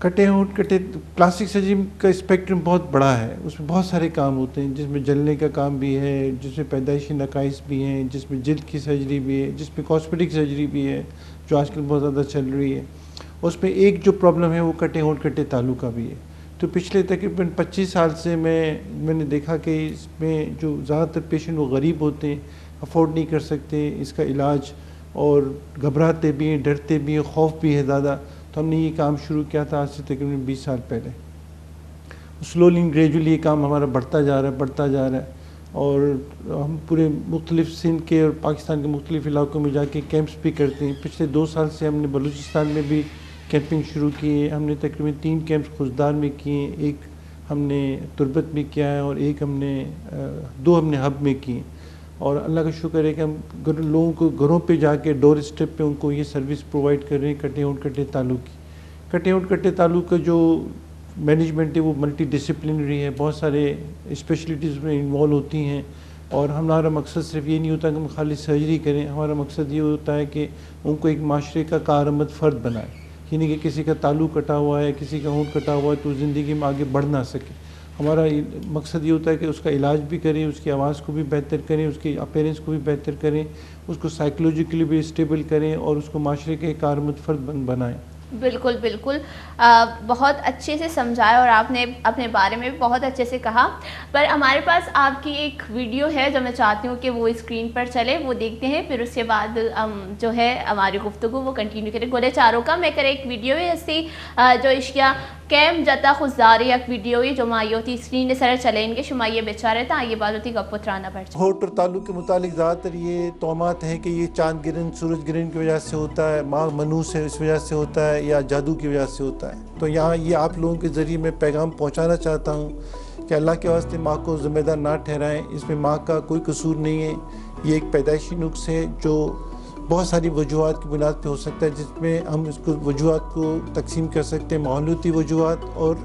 کٹے ہونٹ کٹے پلاسٹک سرجری کا اسپیکٹرم بہت بڑا ہے، اس میں بہت سارے کام ہوتے ہیں، جس میں جلنے کا کام بھی ہے، جس میں پیدائشی نقائص بھی ہیں، جس میں جلد کی سرجری بھی ہے، جس میں کاسمیٹک سرجری بھی ہے جو آج کل بہت زیادہ چل رہی ہے. اس میں ایک جو پرابلم ہے وہ کٹے ہونٹ کٹے تالو کا بھی ہے. تو پچھلے تقریباً 25 سال سے میں نے دیکھا کہ اس میں جو زیادہ تر پیشنٹ وہ غریب ہوتے ہیں، افورڈ نہیں کر سکتے اس کا علاج، اور گھبراتے بھی ہیں، ڈرتے بھی ہیں، خوف بھی ہے زیادہ. تو ہم نے یہ کام شروع کیا تھا آج سے تقریباً 20 سال پہلے. سلولی گریجولی یہ کام ہمارا بڑھتا جا رہا ہے اور ہم پورے مختلف سندھ کے اور پاکستان کے مختلف علاقوں میں جا کے کیمپس بھی کرتے ہیں. پچھلے 2 سال سے ہم نے بلوچستان میں بھی کیمپنگ شروع کی ہے. ہم نے تقریباً 3 کیمپس خوزدار میں کیے ہیں، ایک ہم نے تربت میں کیا ہے اور ایک ہم نے 2 ہم نے ہب میں کیے. اور اللہ کا شکر ہے کہ ہم لوگوں کو گھروں پہ جا کے ڈور اسٹیپ پہ ان کو یہ سروس پرووائڈ کر رہے ہیں کٹے ہونٹ کٹے تالو کی. کٹے ہونٹ کٹے تالو کا جو مینجمنٹ ہے وہ ملٹی ڈسپلنری ہے، بہت سارے اسپیشلٹیز میں انوالو ہوتی ہیں. اور ہمارا مقصد صرف یہ نہیں ہوتا کہ ہم خالی سرجری کریں، ہمارا مقصد یہ ہوتا ہے کہ ان کو ایک معاشرے کا کارآمد فرد بنائے. یعنی کہ کسی کا تالو کٹا ہوا ہے، کسی کا ہونٹ کٹا ہوا ہے تو زندگی میں آگے بڑھ نہ سکے. ہمارا مقصد یہ ہوتا ہے کہ اس کا علاج بھی کریں، اس کی آواز کو بھی بہتر کریں، اس کی اپیرنس کو بھی بہتر کریں، اس کو سائیکولوجیکلی بھی اسٹیبل کریں اور اس کو معاشرے کے کارآمد فرد بنائیں. بالکل بالکل، بہت اچھے سے سمجھایا اور آپ نے اپنے بارے میں بھی بہت اچھے سے کہا. پر ہمارے پاس آپ کی ایک ویڈیو ہے جو میں چاہتی ہوں کہ وہ اسکرین پر چلے، وہ دیکھتے ہیں، پھر اس کے بعد جو ہے ہماری گفتگو وہ کنٹینیو کریں. گولے چاروں کا میں کرے ایک ویڈیو ہے اسی جو اشیا کیمپ جتا خوزداری ایک ویڈیو ہے جو مائی ہوتی اسکرین سر چلیں گے شمائیے بیچارے تھا یہ بات ہوتی گپ پترانا پڑ جائے. ہونٹ اور تالو کے متعلق زیادہ تر یہ توہمات ہیں کہ یہ چاند گرہن سورج گرہن کی وجہ سے ہوتا ہے، ماں منوس ہے اس وجہ سے ہوتا ہے، یا جادو کی وجہ سے ہوتا ہے. تو یہاں یہ آپ لوگوں کے ذریعے میں پیغام پہنچانا چاہتا ہوں کہ اللہ کے واسطے ماں کو ذمہ دار نہ ٹھہرائیں. اس میں ماں کا کوئی قصور نہیں ہے. یہ ایک پیدائشی نقص ہے جو بہت ساری وجوہات کی بنیاد پہ ہو سکتا ہے، جس میں ہم اس کو وجوہات کو تقسیم کر سکتے ہیں: ماحولیاتی وجوہات اور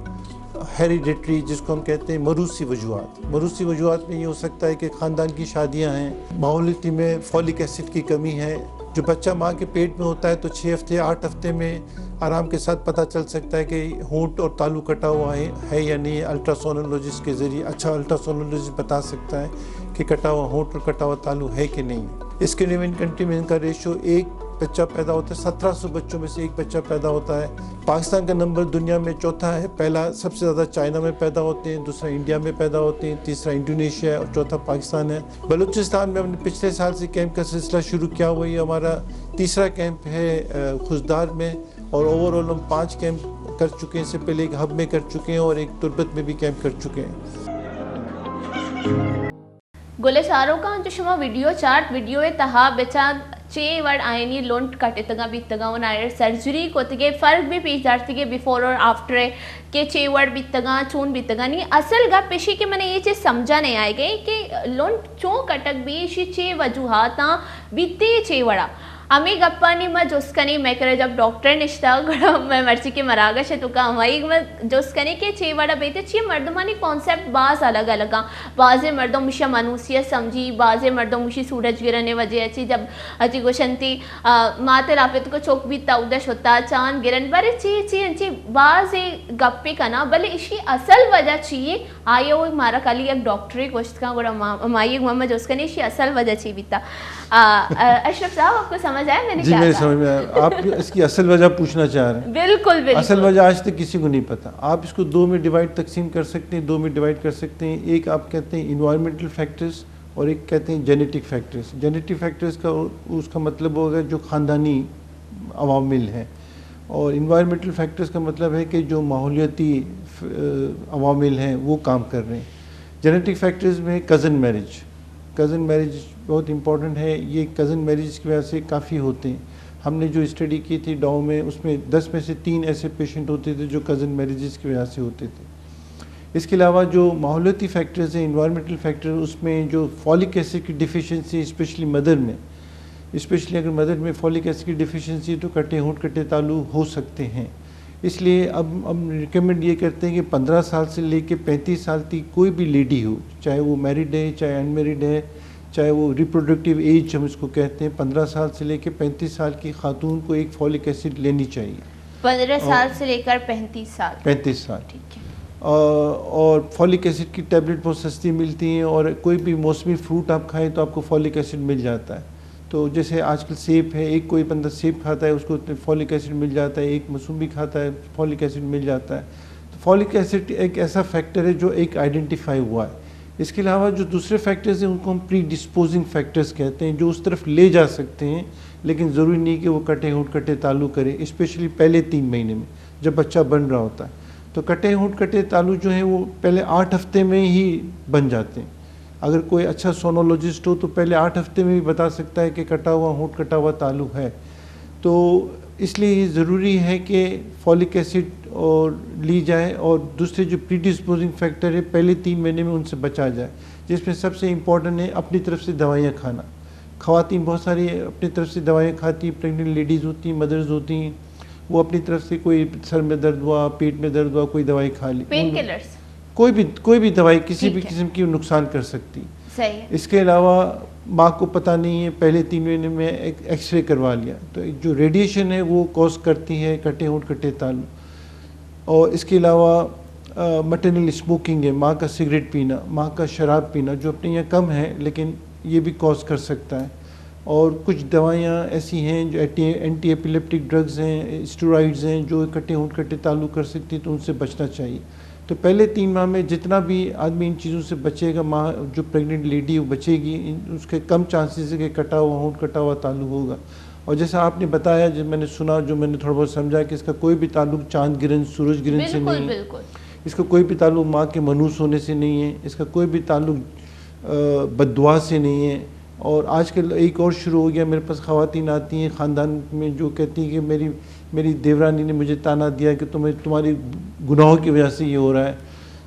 ہیریڈیٹری جس کو ہم کہتے ہیں موروثی وجوہات. موروثی وجوہات میں یہ ہو سکتا ہے کہ خاندان کی شادیاں ہیں، ماحولیاتی میں فولک ایسڈ کی کمی ہے. جو بچہ ماں کے پیٹ میں ہوتا ہے تو 6 ہفتے 8 ہفتے میں آرام کے ساتھ پتہ چل سکتا ہے کہ ہونٹ اور تالو کٹا ہوا ہے یا نہیں. الٹراسونولوجسٹ کے ذریعے اچھا الٹراسونولوجسٹ بتا سکتا ہے کہ کٹا ہوا ہونٹ اور کٹا ہوا تالو ہے کہ نہیں. اسکینڈینیوین کنٹری میں ان کا ریشو 1 بچہ پیدا ہوتا ہے، 1700 بچوں میں سے 1 بچہ پیدا ہوتا ہے. پاکستان کا نمبر دنیا میں 4تھا ہے. پہلا سب سے زیادہ چائنا میں پیدا ہوتے ہیں، دوسرا انڈیا میں پیدا ہوتے ہیں، تیسرا انڈونیشیا ہے اور چوتھا پاکستان ہے. بلوچستان میں ہم نے پچھلے سال سے کیمپ کا سلسلہ شروع کیا ہوا. یہ ہمارا تیسرا کیمپ ہے خوزدار میں، اور اوور آل ہم 5 کیمپ کر چکے ہیں. اس سے پہلے ایک ہب میں کر چکے ہیں اور ایک تربت میں بھی کیمپ کر چکے ہیں. گولے چاروں کا جو شما ویڈیو چارٹ ویڈیو تہا بچا چے ورڈ آئینی لونٹ کٹے تگا بیتگا انائر سرجری کو تگے فرق بھی پیش دارتی کے بیفور اور آفٹر کہ چے ورڈ بیتگا چون بیتگا نہیں. اصل گا پیشی کہ میں نے یہ چیز سمجھا نہیں آئے گئی کہ لونٹ چون کٹک بیشی چے وجوہاتا بیتے چے وڑا ہمیں گپانی میں جوسکنی میں کرے جب ڈاکٹر نشتا گڑا میں مرچی کے مراگش ہے تو کا ہمائی میں جوسکنی کے چے وڑا بیتے چیئے مردمانی کانسیپٹ بعض الگ الگ بعض مردوں مشہ منوسیت سمجھی، بعض مردوں مشی سورج گرنے وجہ اچھی جب اچھی گوشنتی ماتے لاپت کو چوک بھی تاودش ہوتا چاند گرن برے چی بعض گپے کنا بلے اسی اصل وجہ چیئے آئے وہ مارا کالی ایک ڈاکٹری گوشت کا گڑا ہمائی میں جوسکنی اسی اصل وجہ چی بیتا. اشرف صاحب آپ کو سمجھ آیا میں نے جی میرے سمجھ میں آیا. آپ اس کی اصل وجہ پوچھنا چاہ رہے ہیں؟ بالکل بالکل. اصل وجہ آج تک کسی کو نہیں پتا. آپ اس کو 2 میں ڈیوائڈ تقسیم کر سکتے ہیں، 2 میں ڈیوائڈ کر سکتے ہیں. ایک آپ کہتے ہیں انوائرمنٹل فیکٹرز اور ایک کہتے ہیں جینیٹک فیکٹرز. جینیٹک فیکٹرز کا اس کا مطلب ہوگا جو خاندانی عوامل ہیں، اور انوائرمنٹل فیکٹرز کا مطلب ہے کہ جو ماحولیاتی عوامل ہیں وہ کام کر رہے ہیں. جینیٹک فیکٹرز میں کزن میرج بہت امپورٹنٹ ہے. یہ کزن میرج کی وجہ سے کافی ہوتے ہیں. ہم نے جو اسٹڈی کی تھی ڈاؤ میں اس میں 10 میں سے 3 ایسے پیشنٹ ہوتے تھے جو کزن میرجز کی وجہ سے ہوتے تھے. اس کے علاوہ جو ماحولیاتی فیکٹرز ہیں انوائرمنٹل فیکٹر، اس میں جو فولک ایسڈ کی ڈیفیشنسی اسپیشلی اگر مدر میں فولک ایسڈ کی ڈیفیشنسی تو کٹے ہونٹ کٹے تالو ہو سکتے ہیں. اس لیے اب ہم ریکمینڈ یہ کرتے ہیں کہ 15 سال سے لے کے 35 سال تک کوئی بھی لیڈی ہو، چاہے وہ میرڈ ہے چاہے ان میرڈ ہے، چاہے وہ ریپروڈکٹیو ایج ہم اس کو کہتے ہیں، 15 سال سے لے کے 35 سال کی خاتون کو ایک فولک ایسڈ لینی چاہیے. 15 سال سے لے کر 35 سال. 35 سال. ٹھیک ہے. اور فولک ایسڈ کی ٹیبلٹ بہت سستی ملتی ہیں, اور کوئی بھی موسمی فروٹ آپ کھائیں تو آپ کو فولک ایسڈ مل جاتا ہے. تو جیسے آج کل سیب ہے, ایک کوئی بندہ سیب کھاتا ہے اس کو فولک ایسڈ مل جاتا ہے, ایک موسمی کھاتا ہے فولک ایسڈ مل جاتا ہے. تو فولک ایسڈ ایک ایسا فیکٹر ہے جو ایک آئیڈینٹیفائی ہوا ہے. اس کے علاوہ جو دوسرے فیکٹرز ہیں ان کو ہم پری ڈسپوزنگ فیکٹرز کہتے ہیں, جو اس طرف لے جا سکتے ہیں, لیکن ضروری نہیں کہ وہ کٹے ہونٹ کٹے تالو کرے, اسپیشلی پہلے 3 مہینے میں جب بچہ بن رہا ہوتا ہے. تو کٹے ہونٹ کٹے تالو جو ہیں وہ پہلے 8 ہفتے میں ہی بن جاتے ہیں. اگر کوئی اچھا سونولوجسٹ ہو تو پہلے 8 ہفتے میں بھی بتا سکتا ہے کہ کٹا ہوا ہونٹ کٹا ہوا تالو ہے. تو اس لیے یہ ضروری ہے کہ فولک ایسڈ اور لی جائے, اور دوسرے جو پری ڈسپوزنگ فیکٹر ہے پہلے 3 مہینے میں ان سے بچا جائے, جس میں سب سے امپورٹنٹ ہے اپنی طرف سے دوائیاں کھانا. خواتین بہت ساری اپنی طرف سے دوائیاں کھاتی ہیں, پریگننٹ لیڈیز ہوتی ہیں, مدرز ہوتی ہیں, وہ اپنی طرف سے کوئی سر میں درد ہوا, پیٹ میں درد ہوا, کوئی دوائی کھا لی, پین کلرز, کوئی بھی دوائی کسی بھی قسم کی نقصان کر سکتی. صحیح ہے. اس کے علاوہ ماں کو پتہ نہیں ہے, پہلے 3 مہینے میں ایکس رے کروا لیا, تو جو ریڈیشن ہے وہ کوز کرتی ہے کٹے ہونٹ کٹے تالو. اور اس کے علاوہ مٹرنل اسموکنگ ہے, ماں کا سگریٹ پینا, ماں کا شراب پینا, جو اپنے یہاں کم ہے لیکن یہ بھی کوز کر سکتا ہے. اور کچھ دوائیاں ایسی ہیں جو اینٹی ایپیلیپٹک ڈرگز ہیں, اسٹیرائڈز ہیں, جو کٹے ہونٹ کٹے تالو کر سکتی, تو ان سے بچنا چاہیے. تو پہلے 3 ماہ میں جتنا بھی آدمی ان چیزوں سے بچے گا, ماں جو پریگننٹ لیڈی وہ بچے گی, اس کے کم چانسز ہے کہ کٹا ہوا ہونٹ کٹا ہوا تالو ہوگا. اور جیسا آپ نے بتایا, جو میں نے سنا, جو میں نے تھوڑا بہت سمجھا, کہ اس کا کوئی بھی تعلق چاند گرہن سورج گرہن سے نہیں ہے, اس کا کوئی بھی تعلق ماں کے منوس ہونے سے نہیں ہے, اس کا کوئی بھی تعلق بد دعا سے نہیں ہے. اور آج کل ایک اور شروع ہو گیا, میرے پاس خواتین آتی ہیں خاندان میں جو کہتی ہیں کہ میری دیورانی نے مجھے تانا دیا کہ تمہاری گناہوں کی وجہ سے یہ ہو رہا ہے,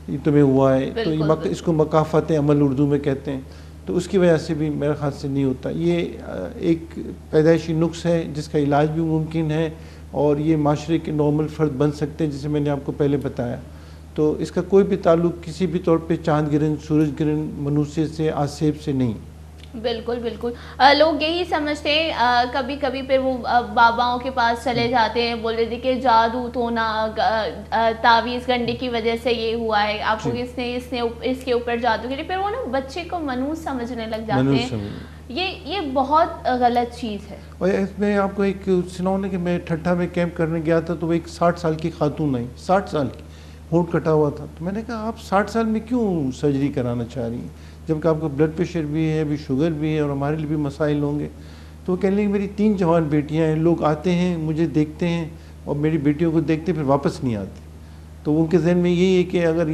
یہ تمہیں ہوا ہے. تو یہ اس کو مکافات عمل اردو میں کہتے ہیں. تو اس کی وجہ سے بھی میرے خیال سے نہیں ہوتا. یہ ایک پیدائشی نقص ہے جس کا علاج بھی ممکن ہے, اور یہ معاشرے کے نارمل فرد بن سکتے ہیں, جسے میں نے آپ کو پہلے بتایا. تو اس کا کوئی بھی تعلق کسی بھی طور پہ چاند گرہن سورج گرہن منوسیت سے آسیب سے نہیں. بالکل بالکل. لوگ یہی سمجھتے ہیں, کبھی کبھی پھر وہ باباؤں کے پاس چلے جاتے ہیں, بول رہے تھے کہ جادو ٹونا تعویذ گنڈے کی وجہ سے یہ ہوا ہے, آپ کو اس کے اوپر جادو کے لیے, پھر وہ نا بچے کو منوس سمجھنے لگ جاتے ہیں. یہ بہت غلط چیز ہے. اور اس میں آپ کو ایک سناؤں نا کہ میں ٹھٹھا میں کیمپ کرنے گیا تھا, تو وہ ایک 60 سال کی خاتون آئی, 60 سال کی, ہونٹ کٹا ہوا تھا. تو میں نے کہا آپ 60 سال میں کیوں سرجری کرانا چاہ رہی ہیں, جبکہ آپ کو بلڈ پریشر بھی ہے, ابھی شوگر بھی ہے, اور ہمارے لیے بھی مسائل ہوں گے. تو وہ کہنے لگی میری 3 جوان بیٹیاں ہیں, لوگ آتے ہیں مجھے دیکھتے ہیں اور میری بیٹیوں کو دیکھتے پھر واپس نہیں آتے. تو ان کے ذہن میں یہی ہے کہ اگر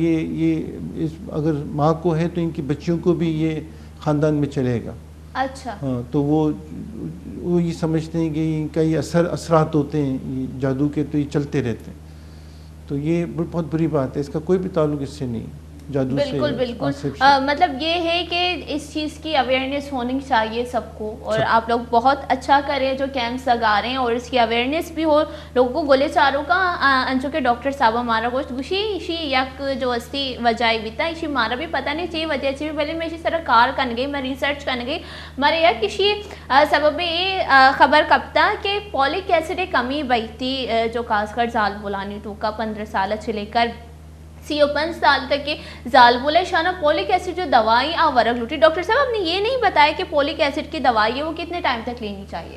اگر ماں کو ہے تو ان کی بچیوں کو بھی یہ خاندان میں چلے گا. اچھا. ہاں, تو وہ یہ سمجھتے ہیں کہ ان کا یہ اثرات ہوتے ہیں یہ جادو کے, تو یہ چلتے رہتے ہیں. تو یہ بہت بری بات ہے, اس کا کوئی بھی تعلق اس سے نہیں. بالکل بالکل. مطلب یہ ہے کہ اس چیز کی اویئرنیس ہونی چاہیے سب کو, اور آپ لوگ بہت اچھا کریں جو کیمپس لگا رہے ہیں, اور اس کی اویئرنیس بھی ہو لوگوں کو. گولے چاروں کا انچو کے ڈاکٹر صاحب ہمارا گوشت گوشی اسی یک جو استی وجائی بھی تھا, اسی ہمارا بھی پتہ نہیں چاہیے وجہ چاہیے, پہلے میں اسی طرح کار کن گئی, میں ریسرچ کن گئی, مارے یک کسی سبب یہ خبر کب تھا کہ فولک ایسڈ کمی بیتی جو خاص کر زال بولانی ٹو کا 15 سال سے لے کر 35 سال تک کے زال بولے شانہ فولک ایسڈ جو دوائی ورگ لوٹی. ڈاکٹر صاحب آپ نے یہ نہیں بتایا کہ فولک ایسڈ کی دوائی ہے وہ کتنے ٹائم تک لینی چاہیے؟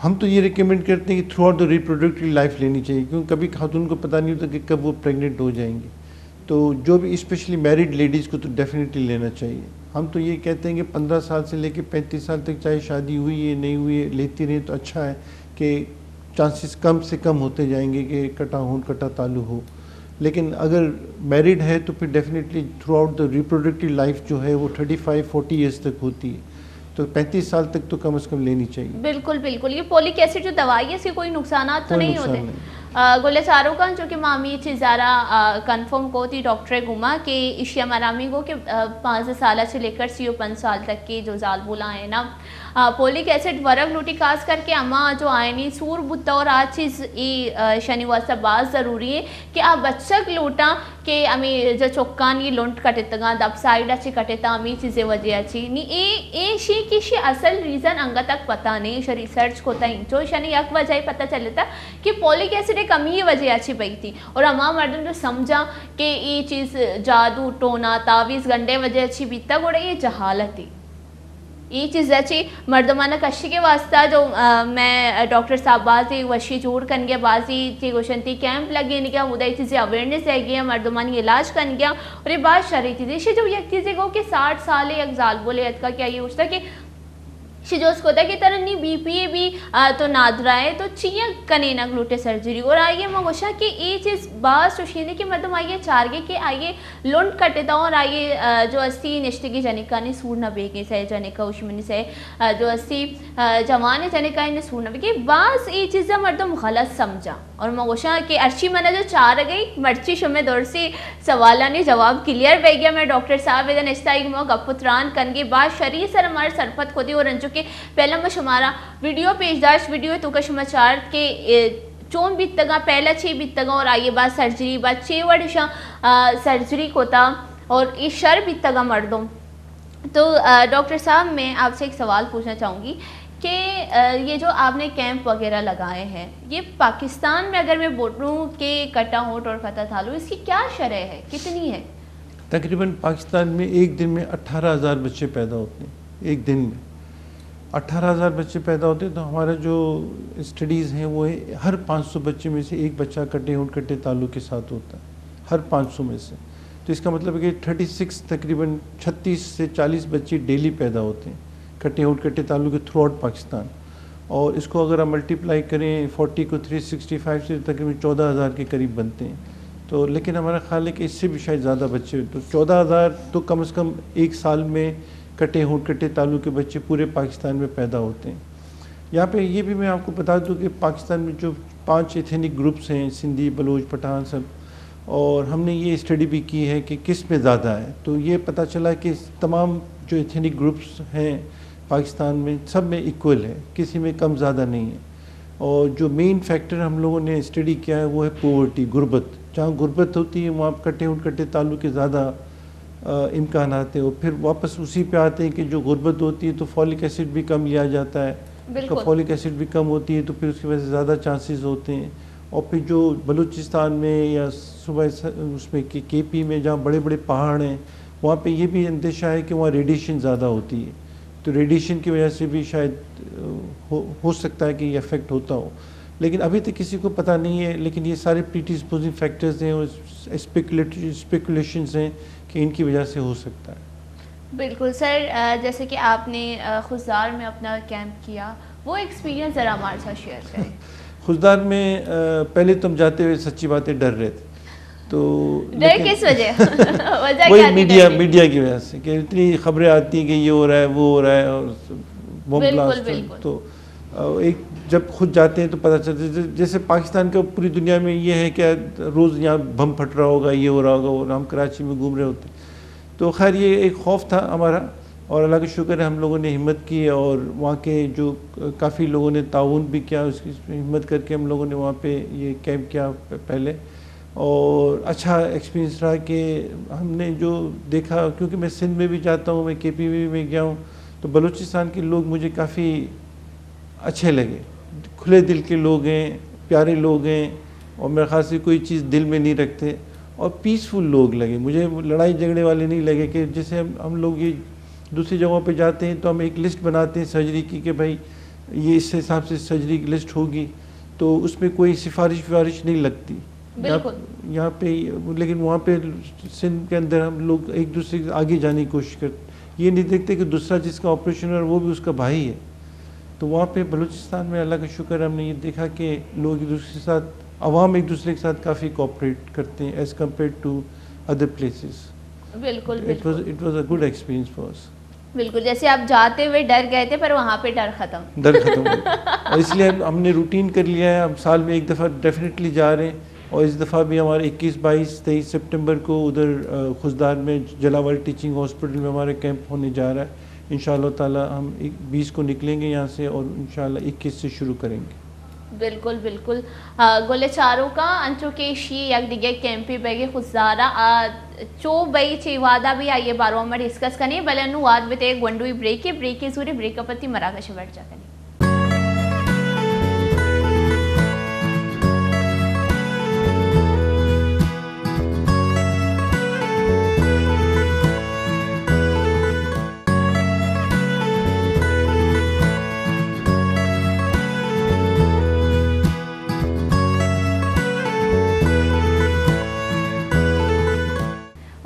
ہم تو یہ ریکمینڈ کرتے ہیں کہ through out the reproductive life لینی چاہیے, کیونکہ کبھی خاتون کو پتہ نہیں ہوتا کہ کب وہ پریگننٹ ہو جائیں گے. تو جو بھی اسپیشلی میرڈ لیڈیز کو تو ڈیفینیٹلی لینا چاہیے. ہم تو یہ کہتے ہیں کہ 15 سال سے لے کے 35 سال تک چاہے شادی ہوئی ہے نہیں ہوئی ہے لیتی رہیں تو اچھا ہے, کہ چانسز کم سے کم ہوتے جائیں گے کہ کٹا ہونٹ کٹا تالو ہو. لیکن اگر میرڈ ہے تو پھر definitely through out the reproductive life جو ہے وہ 35-40 ایئرس تک ہوتی ہے, تو 35 سال تک تو کم از کم لینی چاہیے. بالکل بالکل. یہ فولک ایسڈ جو دوائی ہے اس کے کوئی نقصانات تو نہیں ہوتے؟ گولے چاروں کا جو کہ مامی چیزارا کنفرم کو تھی ڈاکٹر گما کہ اشیا مرامی کو کہ 5 سال سے لے کر 35 سال تک کی جو زال بولا ہے نا فولک ایسڈ ورگ لوٹی خاص کر کے اما جو آئینی سور بتا, اور آج چیز شنی واسطہ بات ضروری ہے کہ آپ بچک لوٹا کہ امی جو چوکان یہ لونٹ کٹے گا دب سائڈ اچھی کٹے تا امی چیزیں وجہ اچھی نہیں اے شی کی شی اصل ریزن انگا تک پتہ نہیں, ریسرچ کو تا انچو شنی یک وجہ پتہ چلتا کہ فولک ایسڈ ٹھیک کمی ہی وجہ اچھی پئی تھی اور ہما مردم جو سمجھا کہ یہ چیز جادو ٹونا تعویذ گنڈے وجہ اچھی بیتا گوڑا یہ جہالت ہے. یہ چیز اچھی مردمانہ کشی کے واسطہ جو میں ڈاکٹر صاحب بازی وشی جوڑ کن گیا بازی تھی گوشنتی کیمپ لگے نہیں گیا مدعی چیزیں اویئرنیس ہے گیا مردمانی علاج کن گیا اور یہ بات شرعی تھی دیشی جو یک چیزیں گو کہ 60 سال یک زال بولے ات کا کیا یہ ہوتا کہ شجوز کو تھا کہ طرح نہیں بی پی بھی تو نادرہ ہے تو چیئے کنے نہ گلوٹے سرجری اور آئیے مگوشا کہ یہ چیز باز سوشیدے کہ مردم آئیے چارگے کہ آئیے لنڈ کٹے دا اور آئیے جو اسی نشتگی جنکانی سور نہ بیگے سے جنکا اشمنی سے جو اسی جوانے جنکانی نے سور نہ بیگے باز یہ چیزیں مردم غلط سمجھا اور مگوشا کہ ارچی منہ جو چار گئی مرچی شمیں دور سی سوالہ نے جواب کلیئر بے گیا میں ڈاکٹر صاحب ادھا نشتائی گمو گپتران کنگی باز شریع سر ہمارے سرپت خودی اور انجو کہ پہلا میں شمارا ویڈیو پیش داشت ویڈیو تو کا شما چار کے چون بیتگا پہلا 6 بیتگا اور آئیے بعد سرجری بعد 6 وڑشا سرجری کو تھا اور اس شر بیتگا مردوں. تو ڈاکٹر صاحب میں آپ سے ایک سوال پوچھنا چاہوں گی کہ یہ جو آپ نے کیمپ وغیرہ لگائے ہیں یہ پاکستان میں اگر میں بولوں کہ کٹا ہوٹ اور کٹا تھالو اس کی کیا شرح ہے کتنی ہے؟ تقریباً پاکستان میں ایک دن میں 18,000 بچے پیدا ہوتے ہیں. ایک دن میں 18,000 بچے پیدا ہوتے ہیں تو ہمارا جو اسٹڈیز ہیں وہ ہر 500 بچے میں سے ایک بچہ کٹے ہونٹ کٹے تالو کے ساتھ ہوتا ہے ہر 500 میں سے. تو اس کا مطلب ہے کہ 36 تقریباً 36 سے 40 بچے ڈیلی پیدا ہوتے ہیں کٹے ہونٹ کٹے تالو کے تھرو آؤٹ پاکستان. اور اس کو اگر ہم ملٹیپلائی کریں 40 کو 365 سے تقریباً 14,000 کے قریب بنتے ہیں. تو لیکن ہمارا خیال ہے کہ اس سے بھی شاید زیادہ بچے تو 14,000 تو کم از کم ایک سال میں کٹے ہونٹ کٹے تالو کے بچے پورے پاکستان میں پیدا ہوتے ہیں. یہاں پہ یہ بھی میں آپ کو بتا دوں کہ پاکستان میں جو 5 ایتھنک گروپس ہیں سندھی بلوچ پٹھان سب اور ہم نے یہ اسٹڈی بھی کی ہے کہ کس میں زیادہ ہے تو یہ پتہ چلا کہ تمام جو ایتھنک گروپس ہیں پاکستان میں سب میں ایکول ہے کسی میں کم زیادہ نہیں ہے. اور جو مین فیکٹر ہم لوگوں نے اسٹڈی کیا ہے وہ ہے پوورٹی غربت. جہاں غربت ہوتی ہے وہاں کٹے ہونٹ کٹے تالو کے زیادہ امکانات ہیں. اور پھر واپس اسی پہ آتے ہیں کہ جو غربت ہوتی ہے تو فولک ایسڈ بھی کم لیا جاتا ہے فولک ایسڈ بھی کم ہوتی ہے تو پھر اس کی وجہ سے زیادہ چانسز ہوتے ہیں. اور پھر جو بلوچستان میں یا صوبہ اس میں کے پی میں جہاں بڑے بڑے پہاڑ ہیں وہاں پہ یہ بھی اندیشہ ہے کہ وہاں ریڈیشن زیادہ ہوتی ہے تو ریڈیشن کی وجہ سے بھی شاید ہو سکتا ہے کہ یہ افیکٹ ہوتا ہو. لیکن ابھی تک کسی کو پتہ نہیں ہے لیکن یہ سارے پریڈسپوزنگ فیکٹرز ہیں اور اسپیکولیشنز ہیں کہ ان کی وجہ سے ہو سکتا ہے. بالکل سر جیسے کہ آپ نے خزدار میں اپنا کیمپ کیا وہ ایکسپیرینس ذرا ہمارے ساتھ شیئر کریں. خزدار میں پہلے تو ہم جاتے ہوئے سچی باتیں ڈر رہے تھے تو ڈر کس وجہ وہی میڈیا کی وجہ سے کہ اتنی خبریں آتی ہیں کہ یہ ہو رہا ہے وہ ہو رہا ہے اور بم بلاسٹ. تو ایک جب خود جاتے ہیں تو پتہ چلتا ہے جیسے پاکستان کا پوری دنیا میں یہ ہے کہ روز یہاں بم پھٹ رہا ہوگا یہ ہو رہا ہوگا اور ہم کراچی میں گھوم رہے ہوتے ہیں. تو خیر یہ ایک خوف تھا ہمارا اور اللہ کا شکر ہے ہم لوگوں نے ہمت کی اور وہاں کے جو کافی لوگوں نے تعاون بھی کیا اس کی ہمت کر کے ہم لوگوں نے وہاں پہ یہ کیمپ کیا پہلے. اور اچھا ایکسپیرینس رہا کہ ہم نے جو دیکھا کیونکہ میں سندھ میں بھی جاتا ہوں میں کے پی میں گیا ہوں تو بلوچستان کے لوگ مجھے کافی اچھے لگے. کھلے دل کے لوگ ہیں پیارے لوگ ہیں اور میرے خیال سے کوئی چیز دل میں نہیں رکھتے اور پیسفل لوگ لگے مجھے. لڑائی جھگڑے والے نہیں لگے کہ جیسے ہم لوگ یہ دوسری جگہوں پہ جاتے ہیں تو ہم ایک لسٹ بناتے ہیں سرجری کی کہ بھائی یہ اس حساب سے سرجری کی لسٹ ہوگی تو اس میں کوئی سفارش نہیں لگتی یہاں پہ. لیکن وہاں پہ سندھ کے اندر ہم لوگ ایک دوسرے کے آگے جانے کی کوشش کرتے یہ نہیں دیکھتے کہ دوسرا جس کا آپریشن ہے وہ بھی اس کا بھائی ہے. تو وہاں پہ بلوچستان میں اللہ کا شکر ہم نے یہ دیکھا کہ لوگ ایک دوسرے کے ساتھ عوام ایک دوسرے کے ساتھ کافی کوآپریٹ کرتے ہیں as compare to other places. بالکل it was a good experience for us. بالکل جیسے آپ جاتے ہوئے ڈر گئے تھے پر وہاں پہ ڈر ختم اور اس لیے ہم نے روٹین کر لیا ہے. ہم سال میں ایک دفعہ ڈیفینیٹلی جا رہے ہیں اور اس دفعہ بھی ہمارے 21 22 23 سپٹمبر کو ادھر خزدار میں جلاول ٹیچنگ ہاسپٹل میں ہمارے کیمپ ہونے جا رہا ہے. انشاءاللہ تعالی ہم 20 کو نکلیں گے یہاں سے اور انشاءاللہ 21 سے شروع کریں گے. بالکل بالکل گولے چاروں کا انچو کے شی یک دیگه کیمپی بگی خزدارا چو بئی چی وادا بھی آئیے بارو ہمیں ڈسکس کرنے بلے انو واد بیتے ایک گونڈوی بریک زوری بریک اپتی مراکش بڑھ جا کرنے.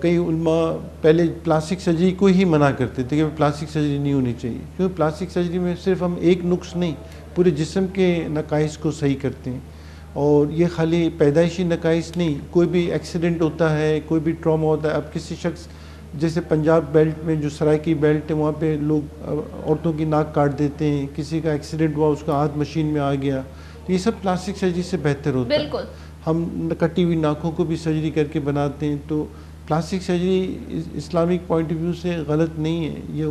کئی علماء پہلے پلاسٹک سرجری کو ہی منع کرتے تھے کہ پلاسٹک سرجری نہیں ہونی چاہیے، کیونکہ پلاسٹک سرجری میں صرف ہم ایک نقص نہیں پورے جسم کے نقائص کو صحیح کرتے ہیں، اور یہ خالی پیدائشی نقائص نہیں، کوئی بھی ایکسیڈنٹ ہوتا ہے، کوئی بھی ٹراما ہوتا ہے. اب کسی شخص جیسے پنجاب بیلٹ میں جو سرائکی بیلٹ ہے وہاں پہ لوگ عورتوں کی ناک کاٹ دیتے ہیں، کسی کا ایکسیڈنٹ ہوا اس کا ہاتھ مشین میں آ گیا، تو یہ سب پلاسٹک سرجری سے بہتر ہوتا ہے. بالکل. ہم کٹی ہوئی ناکوں کو بھی سرجری کر کے بناتے ہیں، تو plastic surgery Islamic point of view سے غلط نہیں ہے. یہ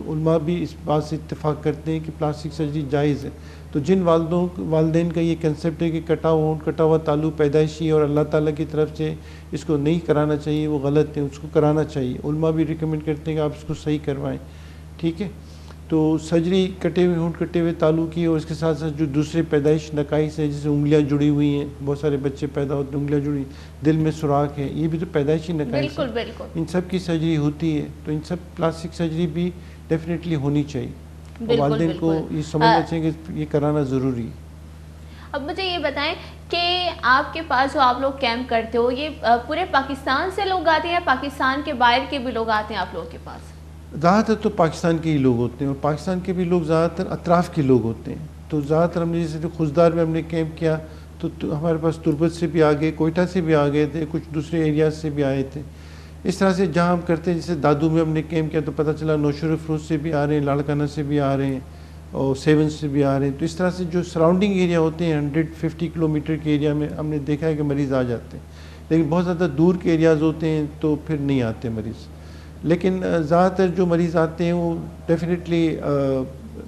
علماء بھی اس بات سے اتفاق کرتے ہیں کہ پلاسٹک سرجری جائز ہے. تو جن والدین کا یہ کنسیپٹ ہے کہ کٹا ہوا تالو پیدائشی اور اللہ تعالیٰ کی طرف سے اس کو نہیں کرانا چاہیے، وہ غلط ہے، اس کو کرانا چاہیے. علماء بھی ریکمینڈ کرتے ہیں کہ آپ اس کو صحیح کروائیں. ٹھیک ہے، تو سرجری کٹے ہوئے ہونٹ کٹے ہوئے تالو کی، اور اس کے ساتھ ساتھ جو دوسرے پیدائش نقائص ہیں جیسے انگلیاں جڑی ہوئی ہیں، بہت سارے بچے پیدا ہوتے ہیں انگلیاں جڑی، دل میں سوراخ ہے، یہ بھی تو پیدائشی نقائص ہیں. بالکل. ان سب کی سرجری ہوتی ہے، تو ان سب پلاسٹک سرجری بھی ڈیفینیٹلی ہونی چاہیے. والدین کو یہ سمجھنا چاہیے کہ یہ کرانا ضروری ہے. اب مجھے یہ بتائیں کہ آپ کے پاس جو آپ لوگ کیمپ کرتے ہو، یہ پورے پاکستان سے لوگ آتے ہیں یا پاکستان کے باہر کے بھی لوگ آتے ہیں آپ لوگوں کے پاس؟ زیادہ تر تو پاکستان کے ہی لوگ ہوتے ہیں، اور پاکستان کے بھی لوگ زیادہ تر اطراف کے لوگ ہوتے ہیں. تو زیادہ تر ہم نے جیسے خوزدار میں ہم نے کیمپ کیا تو ہمارے پاس تربت سے بھی آ گئے، کوئٹہ سے بھی آ گئے تھے، کچھ دوسرے ایریاز سے بھی آئے تھے. اس طرح سے جہاں ہم کرتے ہیں، جیسے دادو میں ہم نے کیمپ کیا تو پتہ چلا نوشور افروز سے بھی آ رہے ہیں، لاڑکانہ سے بھی آ رہے ہیں، اور سیون سے بھی آ رہے ہیں. تو اس طرح سے جو سراؤنڈنگ ایریا ہوتے ہیں 150 کلومیٹر کے ایریا میں ہم نے دیکھا ہے کہ مریض آ جاتے ہیں. لیکن بہت زیادہ دور کے ایریاز ہوتے ہیں تو پھر نہیں آتے مریض. لیکن زیادہ تر جو مریض آتے ہیں وہ ڈیفینیٹلی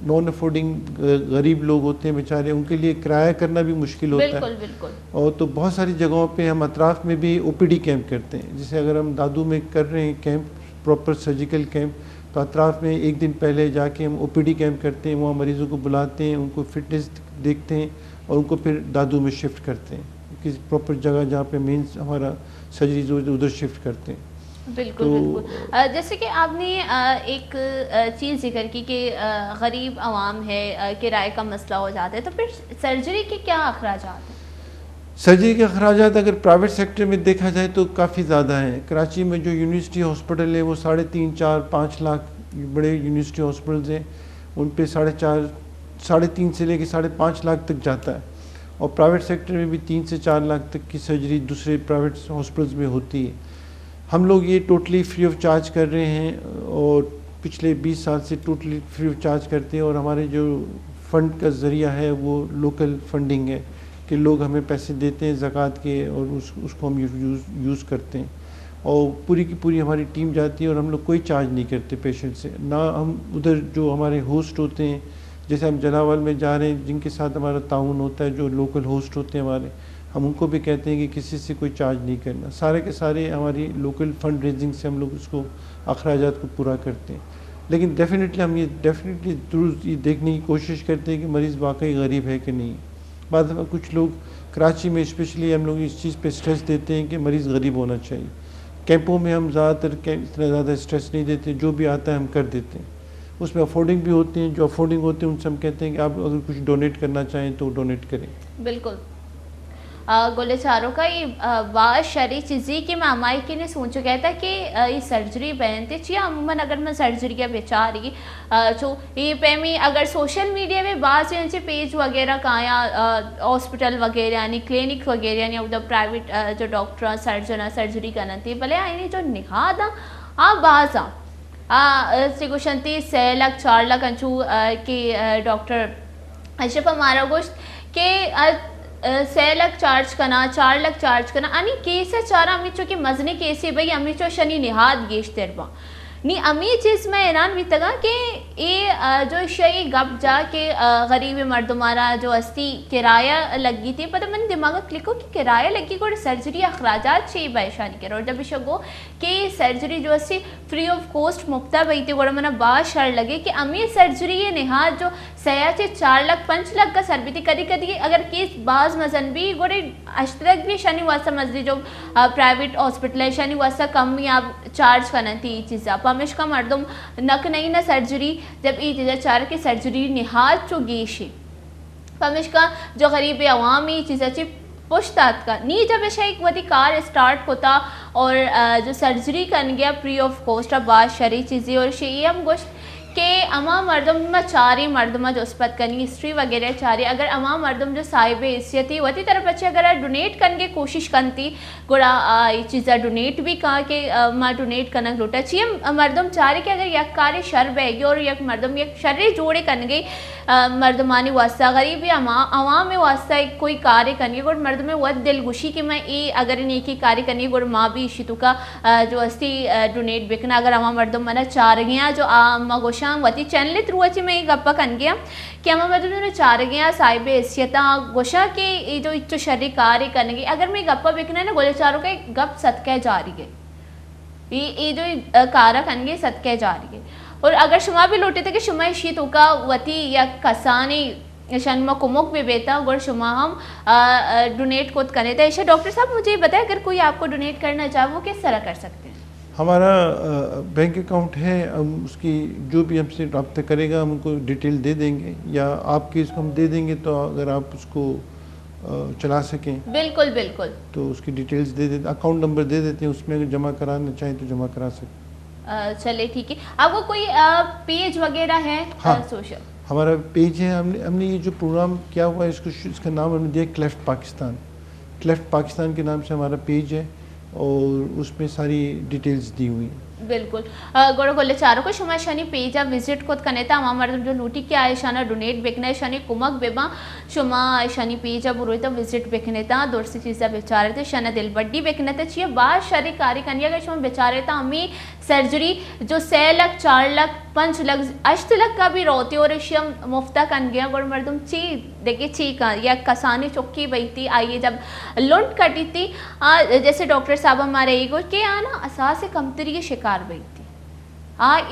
نان افورڈنگ غریب لوگ ہوتے ہیں بیچارے، ان کے لیے کرایہ کرنا بھی مشکل ہوتا ہے. بالکل. اور تو بہت ساری جگہوں پہ ہم اطراف میں بھی او پی ڈی کیمپ کرتے ہیں. جیسے اگر ہم دادو میں کر رہے ہیں کیمپ، پراپر سرجیکل کیمپ، تو اطراف میں ایک دن پہلے جا کے ہم او پی ڈی کیمپ کرتے ہیں، وہاں مریضوں کو بلاتے ہیں، ان کو فٹنس دیکھتے ہیں، اور ان کو پھر دادو میں شفٹ کرتے ہیں، کسی پراپر جگہ جہاں پہ مینس ہمارا سرجریز ادھر شفٹ کرتے ہیں. بالکل. جیسے کہ آپ نے ایک چیز ذکر کی کہ غریب عوام ہے، کرائے کا مسئلہ ہو جاتا ہے، تو پھر سرجری کے کیا اخراجات ہیں؟ سرجری کے اخراجات اگر پرائیویٹ سیکٹر میں دیکھا جائے تو کافی زیادہ ہیں. کراچی میں جو یونیورسٹی ہاسپٹل ہے وہ 3.5 4 5 لاکھ بڑے یونیورسٹی ہاسپٹلز ہیں، ان پہ 3.5 سے لے کے 5.5 لاکھ تک جاتا ہے. اور پرائیویٹ سیکٹر میں بھی 3 سے 4 لاکھ تک کی سرجری دوسرے پرائیویٹ ہاسپٹلز میں ہوتی ہے. ہم لوگ یہ ٹوٹلی فری آف چارج کر رہے ہیں، اور پچھلے 20 سال سے ٹوٹلی فری آف چارج کرتے ہیں. اور ہمارے جو فنڈ کا ذریعہ ہے وہ لوکل فنڈنگ ہے کہ لوگ ہمیں پیسے دیتے ہیں زکوٰۃ کے، اور اس کو ہم یوز کرتے ہیں. اور پوری کی پوری ہماری ٹیم جاتی ہے، اور ہم لوگ کوئی چارج نہیں کرتے پیشنٹ سے. نہ ہم ادھر جو ہمارے ہوسٹ ہوتے ہیں، جیسے ہم جلاول میں جا رہے ہیں جن کے ساتھ ہمارا تعاون ہوتا ہے، جو لوکل ہوسٹ ہوتے ہیں ہمارے، ہم ان کو بھی کہتے ہیں کہ کسی سے کوئی چارج نہیں کرنا. سارے کے سارے ہماری لوکل فنڈ ریزنگ سے ہم لوگ اس کو اخراجات کو پورا کرتے ہیں. لیکن ڈیفینیٹلی ہم یہ ضرور یہ دیکھنے کی کوشش کرتے ہیں کہ مریض واقعی غریب ہے کہ نہیں. بعض دفعہ کچھ لوگ کراچی میں اسپیشلی ہم لوگ اس چیز پہ اسٹریس دیتے ہیں کہ مریض غریب ہونا چاہیے. کیمپوں میں ہم زیادہ تر اتنا زیادہ اسٹریس نہیں دیتے، جو بھی آتا ہے ہم کر دیتے ہیں. اس میں افورڈنگ بھی ہوتے ہیں، جو افورڈنگ ہوتے ہیں ان سے ہم کہتے ہیں کہ آپ اگر کچھ ڈونیٹ کرنا چاہیں تو ڈونیٹ کریں. بالکل. گولے چاروں کا یہ بعض شرعی چیزی کہ میں امائی کی نے سوچ گیا تھا کہ یہ سرجری بہنتے چاہیے عموماً اگر میں سرجری کا بیچاری جو یہ پہ میں اگر سوشل میڈیا میں بعض سے پیج وغیرہ کا یا ہاسپٹل وغیرہ یعنی کلینک وغیرہ یعنی ادھر پرائیویٹ جو ڈاکٹر سرجن سرجری کرنا تھی بھلے آئینی جو نکھا دا بعض سگوشنتی 6 لاکھ 4 لاکھ انچو کہ ڈاکٹر اشرف ہمارا گوشت کہ 6 لاکھ چارج کرنا 4 لاکھ چارج کرنا یعنی کیسے چارہ امی چو کہ مزنی کیسے بھئی امی چو شنی نہاد گیش تربا نہیں امی چیز میں اعلان بھی تگا کہ یہ جو شئی گپ جا کہ غریب مردمارا جو استی کرایہ لگی تھی پتہ میں نے دماغ کلکو کہ کرایہ لگی کوئی سرجری اخراجات چاہیے بائشانی کرو. اور جب شگو کہ سرجری جو استی فری آف کاسٹ مفتا بھئی تھی گوڑا منا بہت شر لگے کہ امی سرجری یہ نہاد جو سیاہ چے 4 لاکھ 5 لاکھ کا سر بھی تھی کدی کدی اگر کیس بعض مزن بھی گوڑے اشترک بھی شانی واسطہ مزدی جو پرائیویٹ ہاسپٹل ہے شانی واسطہ کم ہی آپ چارج کرنا تھی یہ چیز آپ ہمیش کا مردم نک نہیں نہ سرجری جب یہ چیزیں چار کے سرجری نہاد چو گیشی ہمیش کا جو غریب عوام یہ چیزیں چی پشتات کا نہیں جب ایسا ایک ودی کار اسٹارٹ ہوتا اور جو سرجری کن گیا فری آف کاسٹ بعض شرعی چیزیں اور شیم گوشت کہ اما مردم میں چاری مردمہ جو اسپت کنی ہسٹری وغیرہ چاری اگر اما مردم جو صاحب حیثیتی ہوتی طرف اچھے اگر ڈونیٹ کن کے کوشش کنتی گوڑا یہ چیزیں ڈونیٹ بھی کہا کہ ماں ڈونیٹ کنک لوٹا چاہیے مردم چاری کہ اگر یک کاری شر بے گی اور یک مردم یک شرعی جوڑے کن گئی مردمانی واسطہ غریبی عوام میں واسطہ کوئی کاری کنگی گوڑ مردم میں وقت دل گوشی کہ میں ای اگر نیکی کاری کنگی گوڑ ماں بھی اشی تو کا جو استی ڈونیٹ بکنا اگر عوام مردم منا چار گیا جو آمہ گوشان وطی چینلی ترو اچھی میں یہ گپا کن گیا کہ عوام مردم نے چار گیا صاحب حیثیتہ گوشا کہ یہ جو اچھو شرعی کاری کنگی اگر میں گپا بکنا ہے نا گولے چاروں کا گپ صدقہ جاری گئے یہ جو کارا کنگی صدقہ جاری گئے اور اگر شما بھی لوٹے تھے کہ شما اشی تو کا وطی یا کسانی شنما کمک بھی بیتا اور شما ہم ڈونیٹ کود کرنے تھے ایشا ڈاکٹر صاحب مجھے یہ بتائیں اگر کوئی آپ کو ڈونیٹ کرنا چاہے وہ کس طرح کر سکتے ہیں؟ ہمارا بینک اکاؤنٹ ہے، ہم اس کی جو بھی ہم سے رابطہ کرے گا ہم ان کو ڈیٹیل دے دیں گے یا آپ کے اس کو ہم دے دیں گے تو اگر آپ اس کو چلا سکیں بالکل بالکل تو اس کی ڈیٹیلز دے دیتے، اکاؤنٹ نمبر دے دیتے ہیں، اس میں اگر جمع کرانا چاہیں تو جمع کرا سکیں۔ چلے ٹھیک ہے، آپ کو کوئی پیج وغیرہ ہے؟ ہاں سوشل ہمارا پیج ہے، ہم نے یہ جو پروگرام کیا ہوا ہے اس کا نام ہم نے دیا کلیفٹ پاکستان، کلیفٹ پاکستان کے نام سے ہمارا پیج ہے اور اس میں ساری ڈیٹیلز دی ہوئی ہیں۔ بالکل گوڑا گولے چاروں کو شما شانی پیجا وزٹ کود کنے تا ہمارا مردم جو لوٹی کیا ہے شانہ ڈونیٹ بکنے شانی کمک بیبا شما شانی پیجا بروئی تا وزٹ بکنے تا دور سی چیزا بیچارے تھے شانہ دل بڑی بکنے تا چیئے بعض شرعی کاری کنیا گئے شما بیچارے تا ہمیں سرجری جو 6 لاکھ 4 لاکھ 5 لاکھ 8 لاکھ کا بھی روتی اور اشیاء مفتہ کن گیا گوڑ مردم چی دیکھیں چی کا یا کسانی چکی بیتی آئیے جب لنٹ کٹی تھی جیسے ڈاکٹر صاحب ہمارے ایگو کہ آنا اساس کمتری شکار بیتی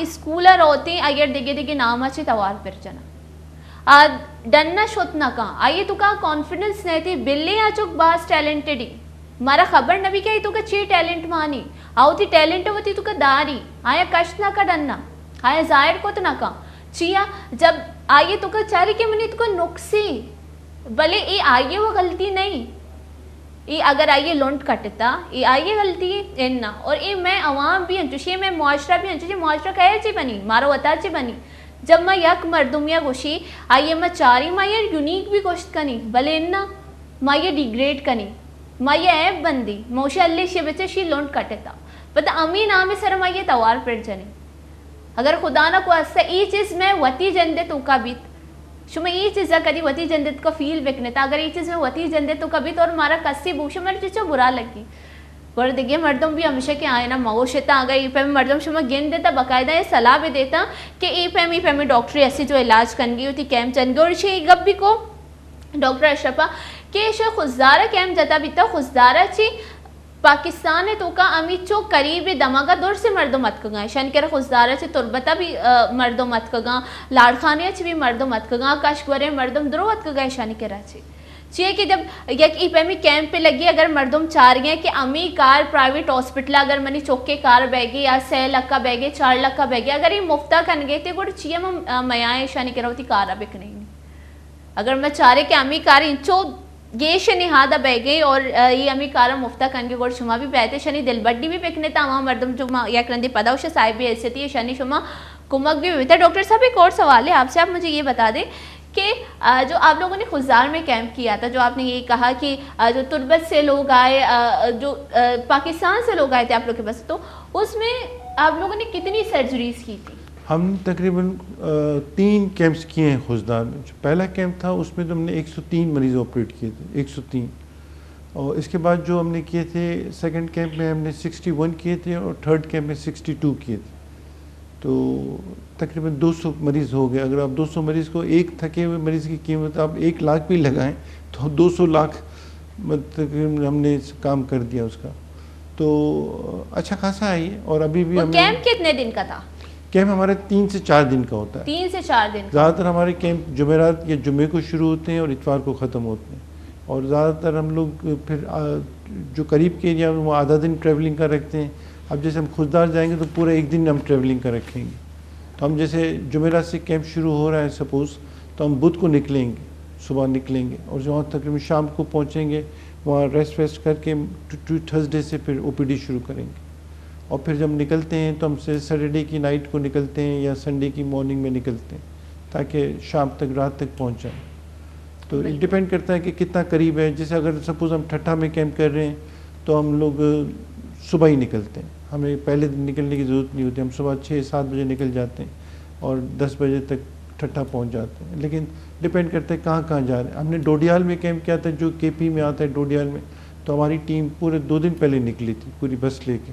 اسکولر ہوتی اگر دیگے نام اچھی توار پر جنا ڈننا شوت نہ کہاں آئیے تو کہاں کانفیڈنس نہیں تھی بلی آچوک باز ٹیلنٹڈی مارا خبر نبی کیا تو کا چی ٹیلنٹ مانی آؤ تھی ٹیلنٹ ہوتی تو کا داری آیا کشت نہ کا ڈننا آیا ظاہر کو تو نہ کہاں چیا جب آئیے تو کا چاری کے منی تو کا نقصی بلے ای آئیے وہ غلطی نہیں ای اگر آئیے لونٹ کٹتا ای آئیے غلطی اننا اور ای میں عوام بھی انچوشی میں معاشرہ بھی انچوشی معاشرہ کہے چی بنی مارا وطا چی بنی جب میں یک مردم یا گوشی آئیے میں چاری میں یہ یونیک بھی گوشت کنی بلے اننا میں یہ ڈیگریڈ کنی میں یہ ایپ بندی موشی اللہ شی بچے شی لونٹ کٹتا پتہ امی نامی سر میں یہ توار پر جنی اگر خدا نہ کو اسا ای چیز میں وطی جندے تو کا بیت شما ای چیزا کدی وطی جندت کا فیل بکنے تا اگر ای چیز میں وطی جندت تو کبھی تو اور مارا کسی بوشا میرے چیزا برا لگی گوڑا دیکھئے مردم بھی ہمیشہ کہ آئے نا موشتا آگا ای پہ میں مردم شما گن دیتا باقاعدہ یہ صلاح بھی دیتا کہ ای پہ میں ڈاکٹری ایسی جو علاج کنگی ہوتی کیمپ چنگی اور اسے گب بھی کو ڈاکٹر اشرفہ کہ اسے خزدارہ کیمپ جاتا بھی تا خزدارہ چی پاکستان ہے تو کا امی چو قریب دماغا دور سے مردوں مت کگاں شان کر خزدارہ سے تربتہ بھی مردوں مت کگاں لاڑخانے چ بھی مردوں مت کگاں کاشگورے مردم درو مت کگاں شان کرا چیئے کہ جب یک ای پیمی کیمپ پہ لگی اگر مردم چار گئے کہ امی کار پرائیویٹ ہاسپٹل اگر منی چوکے کار بیگی یا 6 لاکھ کا بیگی 4 لاکھ کا بیگی اگر یہ مفتہ کن گئے تھے گوڑ چیئے میائیں شانی کرا ہوتی کارا بکنے اگر میں چارے کہ امی کار انچو یہ شنی ہادہ بے گئی اور یہ امی کارا مفتہ کنگی گوڑ شما بھی بیتے شنی دل بڑی بھی بکنے تا وہاں مردم جو یک رندی پدا ہوشا صاحب بھی حیثیتی ہے شنی شما کمک بھی بیتا۔ ڈاکٹر صاحب ایک اور سوال ہے آپ سے، آپ مجھے یہ بتا دیں کہ جو آپ لوگوں نے خزدار میں کیمپ کیا تھا، جو آپ نے یہ کہا کہ جو تربت سے لوگ آئے، جو پاکستان سے لوگ آئے تھے آپ لوگ کے پاس، تو اس میں آپ لوگوں نے کتنی سرجریز کی تھی؟ ہم تقریباً 3 کیمپس کیے ہیں خزدار میں۔ جو پہلا کیمپ تھا اس میں تو ہم نے 103 مریض آپریٹ کیے تھے، 103، اور اس کے بعد جو ہم نے کیے تھے سیکنڈ کیمپ میں ہم نے 61 کیے تھے اور تھرڈ کیمپ میں 62 کیے تھے، تو تقریباً 200 مریض ہو گئے۔ اگر آپ 200 مریض کو ایک تھکے ہوئے مریض کی قیمت آپ 1 لاکھ بھی لگائیں تو 200 لاکھ تقریباً ہم نے کام کر دیا اس کا، تو اچھا خاصا ہے یہ۔ اور ابھی بھی کیمپ کتنے دن کا تھا؟ کیمپ ہمارا 3 سے 4 دن کا ہوتا ہے۔ 3 سے 4 دن زیادہ تر ہمارے کیمپ جمعرات یا جمعے کو شروع ہوتے ہیں اور اتوار کو ختم ہوتے ہیں، اور زیادہ تر ہم لوگ پھر جو قریب کے ایریا وہ آدھا دن ٹریولنگ کا رکھتے ہیں۔ اب جیسے ہم خزدار جائیں گے تو پورا 1 دن ہم ٹریولنگ کا رکھیں گے، تو ہم جیسے جمعرات سے کیمپ شروع ہو رہا ہے سپوز، تو ہم بدھ کو نکلیں گے، صبح نکلیں گے اور وہاں تقریباً شام کو پہنچیں گے، وہاں ریسٹ ویسٹ کر کے تھرسڈے سے پھر او پی ڈی شروع کریں گے. اور پھر جب نکلتے ہیں تو ہم سے سیٹرڈے کی نائٹ کو نکلتے ہیں یا سنڈے کی مارننگ میں نکلتے ہیں تاکہ شام تک رات تک پہنچ جائیں. تو ڈپینڈ کرتا ہے کہ کتنا قریب ہے. جیسے اگر سپوز ہم ٹھٹھا میں کیمپ کر رہے ہیں تو ہم لوگ صبح ہی نکلتے ہیں, ہمیں پہلے دن نکلنے کی ضرورت نہیں ہوتی, ہم صبح 6-7 بجے نکل جاتے ہیں اور 10 بجے تک ٹھٹھا پہنچ جاتے ہیں. لیکن ڈپینڈ کرتا ہے کہاں جا رہے ہیں. ہم نے ڈوڈیال میں کیمپ کیا تھا جو کے پی میں آتا ہے ڈوڈیال میں, تو ہماری ٹیم پورے 2 دن پہلے نکلی تھی پوری بس لے کے.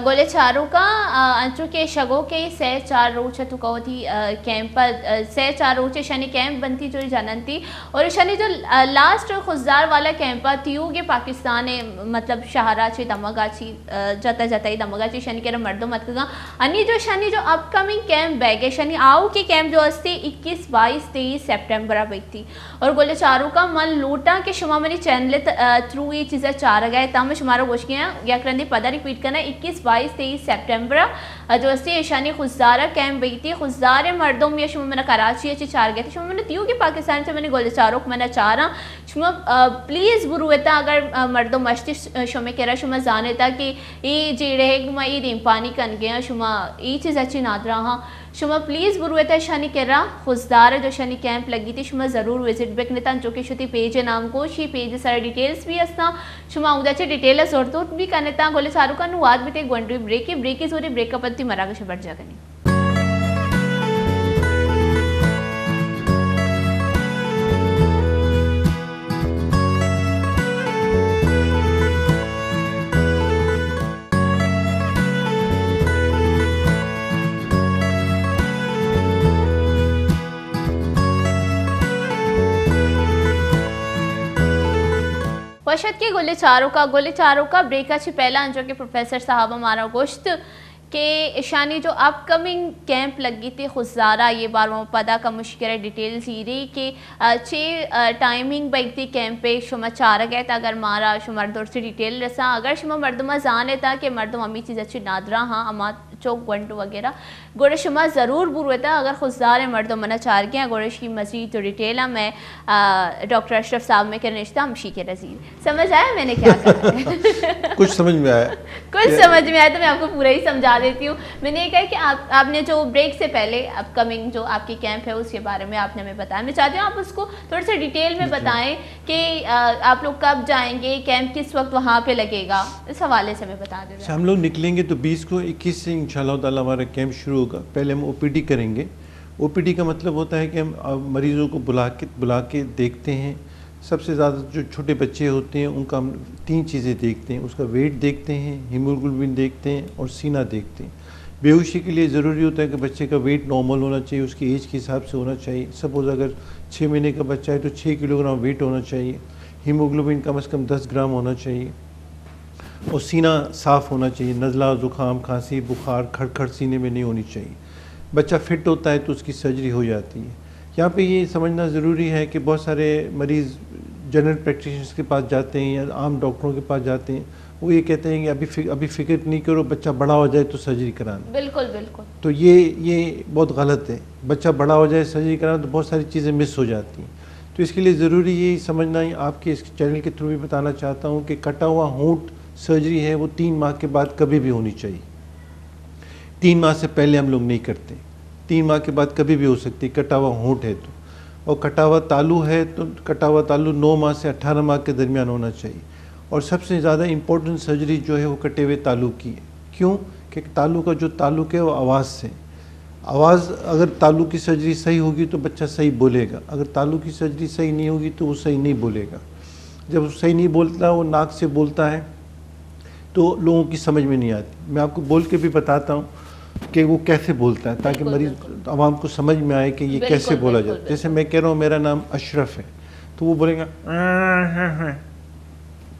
گولے چاروں کا انچو کے شگو کے سے 4 روچ تو کو تھی کیمپ سے 4 روچ شنی کیمپ بنتی جو جانن تھی اور شنی جو لاسٹ خزدار والا کیمپ تھیو کہ پاکستان مطلب شہرا چی دمگا چی جتا ہی دمگا چی شنی کے مردوں مت کا انی جو شنی جو اپ کمنگ کیمپ بیگے شنی آؤ کی کیمپ جو استی 21 22 23 سپٹمبر بیگ تھی اور گولے چاروں کا من لوٹا کہ شما منی چینل تھرو یہ چیزیں چار گئے تم شمارا گوش کیا یا کرندی پتہ ریپیٹ کرنا 21-22-23 سپٹمبر جو استی ایشانی خزدارہ کیمپ بیئی تھی. خزدار مردوں میں شما منا کراچی اچھی چار گئے تھی. شما منا تیو کہ پاکستان سے منی گولے چاروں کو منا چارا شما پلیز برویتا اگر مردوں مشتی شما کرا شما زانتا کہ ای جیڑے ہے گما ای دیم پانی کن گیا شما ای چیز اچھی نادرہ ہاں شما پلیز برویتا شانی کرا خزدار جو شانی کیمپ لگی تھی شما ضرور وزٹ بکنتا جو کہ شتی پیج نام کو شی پیج سارے ڈیٹیلز بھی استا شما اودہ چے ڈیٹیل سورتو بھی کنتا گولے چاروں کا نواد بھی تے گونڈوی بریکی زوری بریک اپ تی مراگش بڑھ جا گنی. وشد کے گولے چاروں کا بریک اچھی پہلا جو کہ پروفیسر صاحب ہمارا گوشت کہ شانی جو اپ کمنگ کیمپ لگی تھی خزدارہ یہ بار وہ پدا کا مشکل ڈیٹیلز ہی رہی کہ 6 ٹائمنگ بیگ تھی کیمپ پہ شما 4 گئے تھا اگر مارا شمار دور سے ڈیٹیل رسا اگر شما مردمہ زانے تھا کہ مردم امی چیز اچھی نادرہ ہاں اما چوک گونٹو وغیرہ گوڑے شما ضرور بروے تھا اگر خزدار مردم منا 4 گیا گوڑش کی مزید تو ڈیٹیلا میں ڈاکٹر اشرف صاحب میں کرنے رشتہ ہمشی کے رزید سمجھ آیا میں نے کیا کہا ہے؟ کچھ سمجھ میں آیا تو میں آپ کو پورا ہی سمجھا دیتی ہوں. میں نے یہ کہا کہ آپ نے جو بریک سے پہلے اپ کمنگ جو آپ کی کیمپ ہے اس کے بارے میں آپ نے ہمیں بتایا. میں چاہتی ہوں آپ اس کو تھوڑا سا ڈیٹیل میں بتائیں کہ آپ لوگ کب جائیں گے, کیمپ کس وقت وہاں پہ لگے گا, اس حوالے سے ہمیں بتا دیں. ہم لوگ نکلیں گے تو 20 کو 21 سے انشاءاللہ تعالی ہمارا کیمپ شروع ہوگا. پہلے ہم او پی ڈی کریں گے. او پی ڈی کا مطلب ہوتا ہے کہ ہم مریضوں کو بلا کے دیکھتے ہیں. سب سے زیادہ جو چھوٹے بچے ہوتے ہیں ان کا ہم 3 چیزیں دیکھتے ہیں. اس کا ویٹ دیکھتے ہیں, ہیموگلوبن دیکھتے ہیں اور سینہ دیکھتے ہیں. بے ہوشی کے لیے ضروری ہوتا ہے کہ بچے کا ویٹ نارمل ہونا چاہیے, اس کی ایج کے حساب سے ہونا چاہیے. سپوز اگر 6 مہینے کا بچہ ہے تو 6 کلو گرام ویٹ ہونا چاہیے. ہیموگلوبن کم از کم 10 گرام ہونا چاہیے اور سینہ صاف ہونا چاہیے. نزلہ, زکام, کھانسی, بخار, کھڑ سینے میں نہیں ہونی چاہیے. بچہ فٹ ہوتا ہے تو اس کی سرجری ہو جاتی ہے. یہاں پہ یہ سمجھنا ضروری ہے کہ بہت سارے مریض جنرل پریکٹیشنرز کے پاس جاتے ہیں یا عام ڈاکٹروں کے پاس جاتے ہیں, وہ یہ کہتے ہیں کہ ابھی فکر نہیں کرو, بچہ بڑا ہو جائے تو سرجری کرانا. بالکل. تو یہ بہت غلط ہے. بچہ بڑا ہو جائے سرجری کرانا تو بہت ساری چیزیں مس ہو جاتی ہیں. تو اس کے لیے ضروری یہی سمجھنا ہے, آپ کے اس چینل کے تھرو بھی بتانا چاہتا ہوں کہ کٹا ہوا ہونٹ سرجری ہے وہ 3 ماہ کے بعد کبھی بھی ہونی چاہیے. 3 ماہ سے پہلے ہم لوگ نہیں کرتے. 3 ماہ کے بعد کبھی بھی ہو سکتی کٹا ہوا ہونٹ ہے تو. اور کٹا ہوا تالو ہے تو کٹا ہوا تالو 9 ماہ سے 18 ماہ کے درمیان ہونا چاہیے. اور سب سے زیادہ امپورٹنٹ سرجری جو ہے وہ کٹے ہوئے تالو کی ہے. کیوں کہ تالو کا جو تعلق ہے وہ آواز سے. آواز اگر تالو کی سرجری صحیح ہوگی تو بچہ صحیح بولے گا, اگر تالو کی سرجری صحیح نہیں ہوگی تو وہ صحیح نہیں بولے گا. جب وہ صحیح نہیں بولتا, وہ ناک سے بولتا ہے تو لوگوں کی سمجھ میں نہیں آتی. میں آپ کو بول کے بھی بتاتا ہوں کہ وہ کیسے بولتا ہے تاکہ مریض عوام کو سمجھ میں آئے کہ یہ کیسے بولا جاتا ہے. جیسے میں کہہ رہا ہوں میرا نام اشرف ہے تو وہ بولے گا.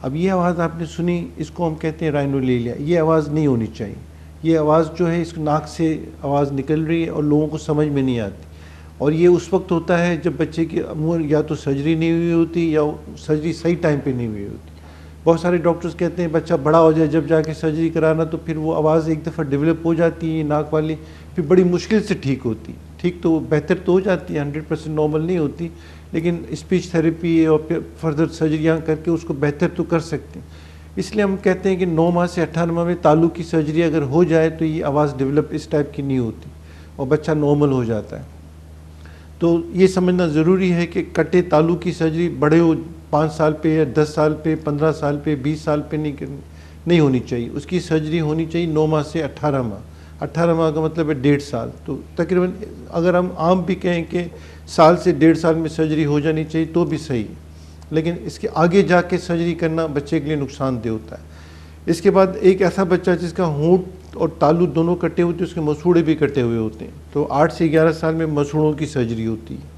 اب یہ آواز آپ نے سنی, اس کو ہم کہتے ہیں رائنولیلیا. یہ آواز نہیں ہونی چاہیے. یہ آواز جو ہے اس ناک سے آواز نکل رہی ہے اور لوگوں کو سمجھ میں نہیں آتی. اور یہ اس وقت ہوتا ہے جب بچے کی عمر یا تو سرجری نہیں ہوئی ہوتی یا سرجری صحیح ٹائم پہ نہیں ہوئی ہوتی. بہت سارے ڈاکٹرز کہتے ہیں بچہ بڑا ہو جائے جب جا کے سرجری کرانا, تو پھر وہ آواز ایک دفعہ ڈیولپ ہو جاتی ہے ناک والی, پھر بڑی مشکل سے ٹھیک ہوتی. ٹھیک تو بہتر تو ہو جاتی ہے, 100% نارمل نہیں ہوتی, لیکن اسپیچ تھیراپی اور پھر فردر سرجریاں کر کے اس کو بہتر تو کر سکتے ہیں. اس لیے ہم کہتے ہیں کہ 9 ماہ سے 18 ماہ میں تالو کی سرجری اگر ہو جائے تو یہ آواز ڈیولپ اس ٹائپ کی نہیں ہوتی اور بچہ نارمل ہو جاتا ہے. تو یہ سمجھنا ضروری ہے کہ کٹے تالو کی سرجری بڑے ہو 5 سال پہ یا 10 سال پہ 15 سال پہ 20 سال پہ نہیں ہونی چاہیے. اس کی سرجری ہونی چاہیے 9 ماہ سے 18 ماہ. 18 ماہ کا مطلب ہے 1.5 سال. تو تقریباً اگر ہم عام بھی کہیں کہ سال سے 1.5 سال میں سرجری ہو جانی چاہیے تو بھی صحیح ہے, لیکن اس کے آگے جا کے سرجری کرنا بچے کے لیے نقصان دہ ہوتا ہے. اس کے بعد ایک ایسا بچہ جس کا ہونٹ اور تالو دونوں کٹے ہوتے ہیں, اس کے مسوڑے بھی کٹے ہوئے ہوتے ہیں, تو 8 سے 11 سال میں مسوڑوں کی سرجری ہوتی ہے.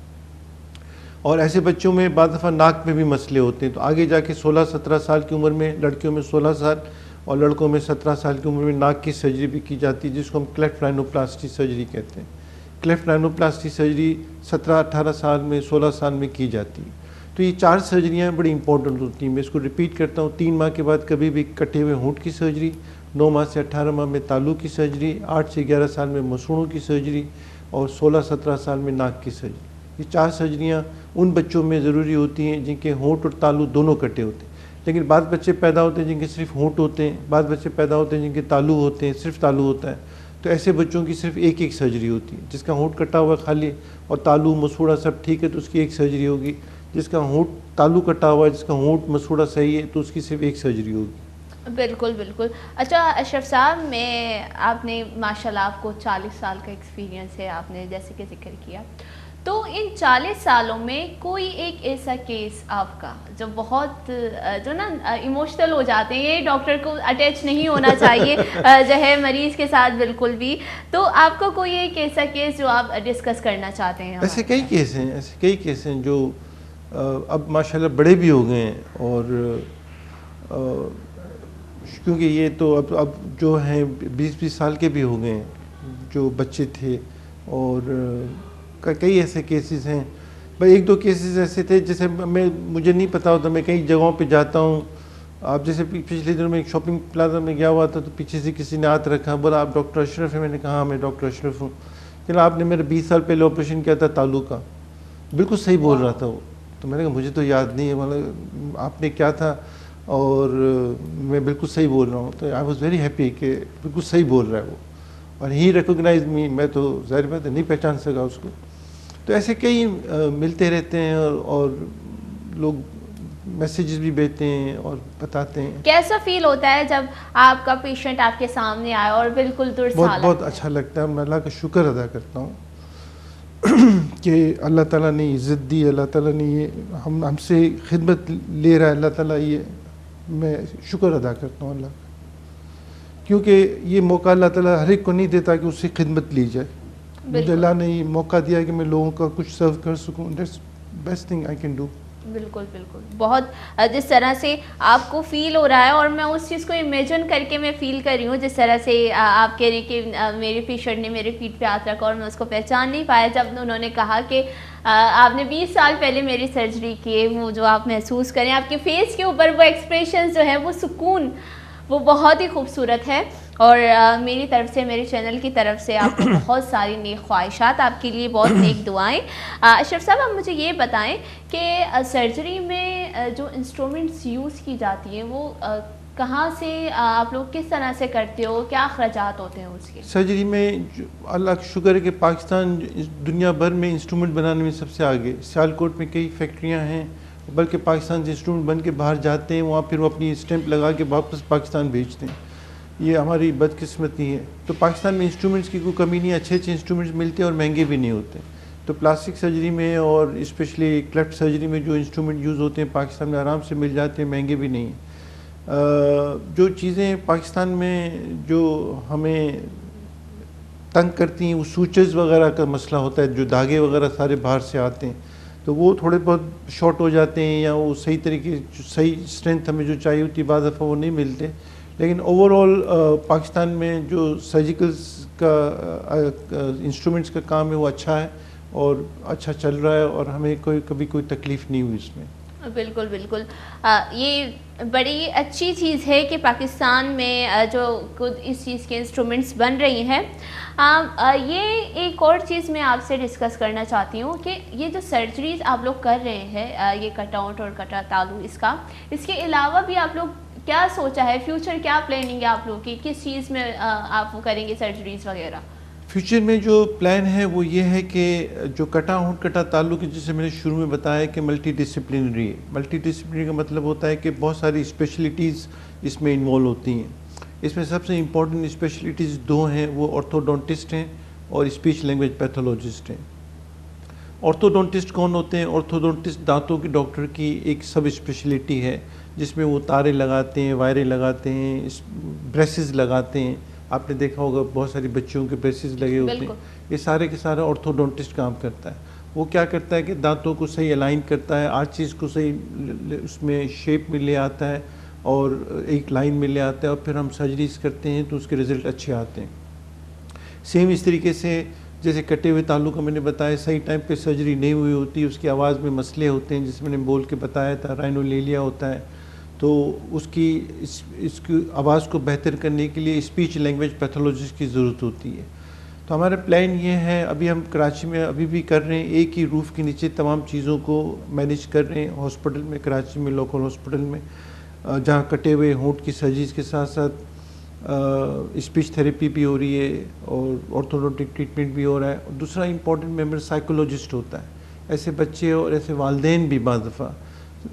اور ایسے بچوں میں بعض دفعہ ناک میں بھی مسئلے ہوتے ہیں, تو آگے جا کے 16-17 سال کی عمر میں لڑکیوں میں 16 سال اور لڑکوں میں 17 سال کی عمر میں ناک کی سرجری بھی کی جاتی ہے, جس کو ہم کلیفٹ رائنوپلاسٹی سرجری کہتے ہیں. کلیفٹ رائنوپلاسٹی سرجری 17-18 سال میں 16 سال میں کی جاتی ہے. تو یہ 4 سرجریاں بڑی امپورٹنٹ ہوتی ہیں. میں اس کو ریپیٹ کرتا ہوں, 3 ماہ کے بعد کبھی بھی کٹے ہوئے ہونٹ کی سرجری, 9 ماہ سے 18 ماہ میں تالو کی سرجری, 8 سے 11 سال میں مسوڑوں کی سرجری اور 16-17 سال میں ناک کی سرجری. یہ 4 سرجریاں ان بچوں میں ضروری ہوتی ہیں جن کے ہونٹ اور تالو دونوں کٹے ہوتے ہیں. لیکن بعض بچے پیدا ہوتے ہیں جن کے صرف ہونٹ ہوتے ہیں, بعض بچے پیدا ہوتے ہیں جن کے تالو ہوتے ہیں, صرف تالو ہوتا ہے. تو ایسے بچوں کی صرف ایک سرجری ہوتی ہے. جس کا ہونٹ کٹا ہوا ہے خالی اور تالو مسوڑا سب ٹھیک ہے تو اس کی ایک سرجری ہوگی. جس کا ہونٹ تالو کٹا ہوا ہے, جس کا ہونٹ مسوڑا صحیح ہے, تو اس کی صرف ایک سرجری ہوگی. بالکل بالکل. اچھا اشرف صاحب, میں آپ نے ماشاءاللہ آپ کو 40 سال کا ایکسپیرینس ہے, آپ نے جیسے کہ ذکر کیا, تو ان 40 سالوں میں کوئی ایک ایسا کیس آپ کا جو بہت جو نا ایموشنل ہو جاتے ہیں, یہ ڈاکٹر کو اٹیچ نہیں ہونا چاہیے جو ہے مریض کے ساتھ بالکل بھی, تو آپ کو کوئی ایک ایسا کیس جو آپ ڈسکس کرنا چاہتے ہیں؟ ایسے کئی کیس ہیں جو اب ماشاءاللہ بڑے بھی ہو گئے ہیں, اور کیونکہ یہ تو اب جو ہیں 20 سال کے بھی ہو گئے ہیں جو بچے تھے, اور کئی ایسے کیسز ہیں. بھائی 1-2 کیسز ایسے تھے جیسے مجھے نہیں پتا ہوتا, میں کئی جگہوں پہ جاتا ہوں. آپ جیسے پچھلے دنوں میں ایک شاپنگ پلازا میں گیا ہوا تھا, تو پیچھے سے کسی نے ہاتھ رکھا, بولا آپ ڈاکٹر اشرف ہیں؟ میں نے کہا ہاں میں ڈاکٹر اشرف ہوں. کہ آپ نے میرا 20 سال پہلے آپریشن کیا تھا تالو کا. بالکل صحیح بول رہا تھا وہ. تو میں نے کہا مجھے تو یاد نہیں ہے, مطلب آپ نے کیا تھا, اور میں بالکل صحیح بول رہا ہوں. تو آئی واز ویری ہیپی کہ بالکل صحیح بول رہا ہے وہ, اور ہی ریکوگنائز می. میں تو ظاہر بات ہے نہیں پہچان سکا اس کو. تو ایسے کئی ملتے رہتے ہیں, اور لوگ میسیجز بھی بھیجتے ہیں اور بتاتے ہیں. کیسا فیل ہوتا ہے جب آپ کا پیشنٹ آپ کے سامنے آئے اور بالکل درست حالت؟ بہت اچھا لگتا ہے. میں اللہ کا شکر ادا کرتا ہوں کہ اللہ تعالیٰ نے عزت دی, اللہ تعالیٰ نے یہ ہم سے خدمت لے رہا ہے. اللہ تعالیٰ یہ میں شکر ادا کرتا ہوں اللہ کا, کیونکہ یہ موقع اللہ تعالیٰ ہر ایک کو نہیں دیتا کہ اس سے خدمت لی جائے. مجھے اللہ نے یہ موقع دیا کہ میں لوگوں کا کچھ سرو کر سکوں. That's best thing I can do. بالکل بالکل. بہت جس طرح سے آپ کو فیل ہو رہا ہے, اور میں اس چیز کو امیجن کر کے میں فیل کر رہی ہوں, جس طرح سے آپ کہہ رہے ہیں کہ میرے پیشنٹ نے میرے فیٹ پہ ہاتھ رکھا اور میں اس کو پہچان نہیں پایا. جب انہوں نے کہا کہ آپ نے 20 سال پہلے میری سرجری کی ہے, وہ جو آپ محسوس کریں آپ کے فیس کے اوپر وہ ایکسپریشنز جو ہے وہ سکون, وہ بہت ہی خوبصورت ہے. اور میری طرف سے, میرے چینل کی طرف سے آپ کو بہت ساری نیک خواہشات, آپ کے لیے بہت نیک دعائیں. اشرف صاحب آپ مجھے یہ بتائیں کہ سرجری میں جو انسٹرومنٹس یوز کی جاتی ہیں وہ کہاں سے, آپ لوگ کس طرح سے کرتے ہو, کیا اخراجات ہوتے ہیں اس کے؟ سرجری میں اللہ کا شکر ہے کہ پاکستان دنیا بھر میں انسٹرومنٹ بنانے میں سب سے آگے. سیالکوٹ میں کئی فیکٹریاں ہیں, بلکہ پاکستان سے انسٹرومنٹ بن کے باہر جاتے ہیں, وہاں پھر وہ اپنی اسٹیمپ لگا کے واپس پاکستان بھیجتے ہیں. یہ ہماری بدقسمتی ہے. تو پاکستان میں انسٹرومنٹس کی کوئی کمی نہیں, اچھے انسٹرومنٹس ملتے ہیں اور مہنگے بھی نہیں ہوتے. تو پلاسٹک سرجری میں اور اسپیشلی کلیفٹ سرجری میں جو انسٹرومنٹ یوز ہوتے ہیں پاکستان میں آرام سے مل جاتے ہیں, مہنگے بھی نہیں. جو چیزیں پاکستان میں جو ہمیں تنگ کرتی ہیں وہ سوچز وغیرہ کا مسئلہ ہوتا ہے, جو دھاگے وغیرہ سارے باہر سے آتے ہیں تو وہ تھوڑے بہت شارٹ ہو جاتے ہیں, یا وہ صحیح طریقے صحیح اسٹرینتھ ہمیں جو چاہیے ہوتی ہے بعض دفعہ وہ نہیں ملتے. لیکن اوور آل پاکستان میں جو سرجیکلز کا انسٹرومنٹس کا کام ہے وہ اچھا ہے اور اچھا چل رہا ہے, اور ہمیں کبھی کوئی تکلیف نہیں ہوئی اس میں. بالکل بالکل، یہ بڑی اچھی چیز ہے کہ پاکستان میں جو خود اس چیز کے انسٹرومنٹس بن رہی ہیں. یہ ایک اور چیز میں آپ سے ڈسکس کرنا چاہتی ہوں کہ یہ جو سرجریز آپ لوگ کر رہے ہیں، یہ کٹ آؤٹ اور کٹا تالو، اس کے علاوہ بھی آپ لوگ کیا سوچا ہے فیوچر، کیا پلاننگ ہے آپ لوگ کی، کس چیز میں آپ کریں گے سرجریز وغیرہ؟ فیوچر میں جو پلان ہے وہ یہ ہے کہ جو کٹا ہونٹ کٹا تعلق ہے، جسے میں نے شروع میں بتایا کہ ملٹی ڈسپلنری ہے. ملٹی ڈسپلنری کا مطلب ہوتا ہے کہ بہت ساری اسپیشلٹیز اس میں انوالو ہوتی ہیں. اس میں سب سے امپورٹنٹ اسپیشلٹیز دو ہیں، وہ آرتھوڈونٹسٹ ہیں اور اسپیچ لینگویج پیتھولوجسٹ ہیں. آرتھوڈونٹسٹ کون ہوتے ہیں؟ آرتھوڈونٹسٹ دانتوں کے ڈاکٹر کی ایک سب اسپیشلٹی ہے، جس میں وہ تارے لگاتے ہیں، وائرے لگاتے ہیں، بریسز لگاتے ہیں. آپ نے دیکھا ہوگا بہت ساری بچیوں کے بریسز لگے ہوتے ہیں. یہ سارے کے سارا آرتھوڈونٹسٹ کام کرتا ہے. وہ کیا کرتا ہے کہ دانتوں کو صحیح الائن کرتا ہے، آرچیز کو صحیح اس میں شیپ میں لے آتا ہے اور ایک لائن میں لے آتا ہے، اور پھر ہم سرجریز کرتے ہیں تو اس کے رزلٹ اچھے آتے ہیں. سیم اس طریقے سے جیسے کٹے ہوئے تالو کا میں نے بتایا، صحیح ٹائم پہ سرجری نہیں ہوئی ہوتی، اس کی آواز میں مسئلے ہوتے ہیں، جس میں نے بول کے بتایا تھا رائنولیلیا ہوتا ہے. تو اس کی آواز کو بہتر کرنے کے لیے اسپیچ لینگویج پیتھولوجسٹ کی ضرورت ہوتی ہے. تو ہمارا پلان یہ ہے، ابھی ہم کراچی میں ابھی بھی کر رہے ہیں، ایک ہی روف کے نیچے تمام چیزوں کو مینیج کر رہے ہیں ہاسپٹل میں، کراچی میں لوکل ہاسپٹل میں، جہاں کٹے ہوئے ہونٹ کی سرجریز کے ساتھ ساتھ اسپیچ تھیراپی بھی ہو رہی ہے اور آرتھوڈونٹک ٹریٹمنٹ بھی ہو رہا ہے. اور دوسرا امپورٹنٹ ممبر سائیکولوجسٹ ہوتا ہے. ایسے بچے اور ایسے والدین بھی بعض دفعہ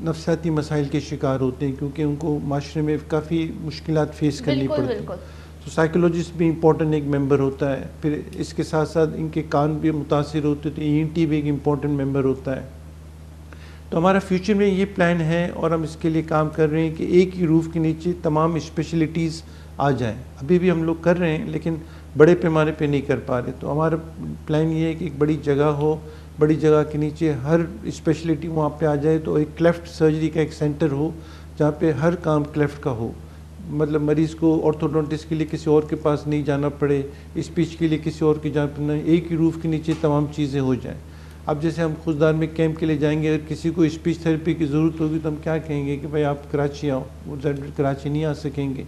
نفسیاتی مسائل کے شکار ہوتے ہیں، کیونکہ ان کو معاشرے میں کافی مشکلات فیس کرنی پڑتی ہیں. تو سائیکولوجسٹ بھی امپورٹنٹ ایک ممبر ہوتا ہے. پھر اس کے ساتھ ساتھ ان کے کان بھی متاثر ہوتے ہیں، تو ENT بھی ایک امپورٹنٹ ممبر ہوتا ہے. تو ہمارا فیوچر میں یہ پلان ہے اور ہم اس کے لیے کام کر رہے ہیں کہ ایک ہی روف کے نیچے تمام اسپیشلٹیز آ جائیں. ابھی بھی ہم لوگ کر رہے ہیں لیکن بڑے پیمانے پہ نہیں کر پا رہے. تو ہمارا پلان یہ ہے کہ ایک بڑی جگہ ہو، بڑی جگہ کے نیچے ہر اسپیشلٹی وہاں پہ آ جائے، تو ایک کلیفٹ سرجری کا ایک سینٹر ہو جہاں پہ ہر کام کلیفٹ کا ہو. مطلب مریض کو آرتھوڈونٹسٹ کے لیے کسی اور کے پاس نہیں جانا پڑے، اسپیچ کے لیے کسی اور کے جانا پڑے، ایک ہی روف کے نیچے تمام چیزیں ہو جائیں. اب جیسے ہم خوددار میں کیمپ کے لیے جائیں گے، اگر کسی کو اسپیچ تھیراپی کی ضرورت ہوگی تو ہم کیا کہیں گے کہ بھائی آپ کراچی آؤ، وہ کراچی نہیں آ سکیں گے.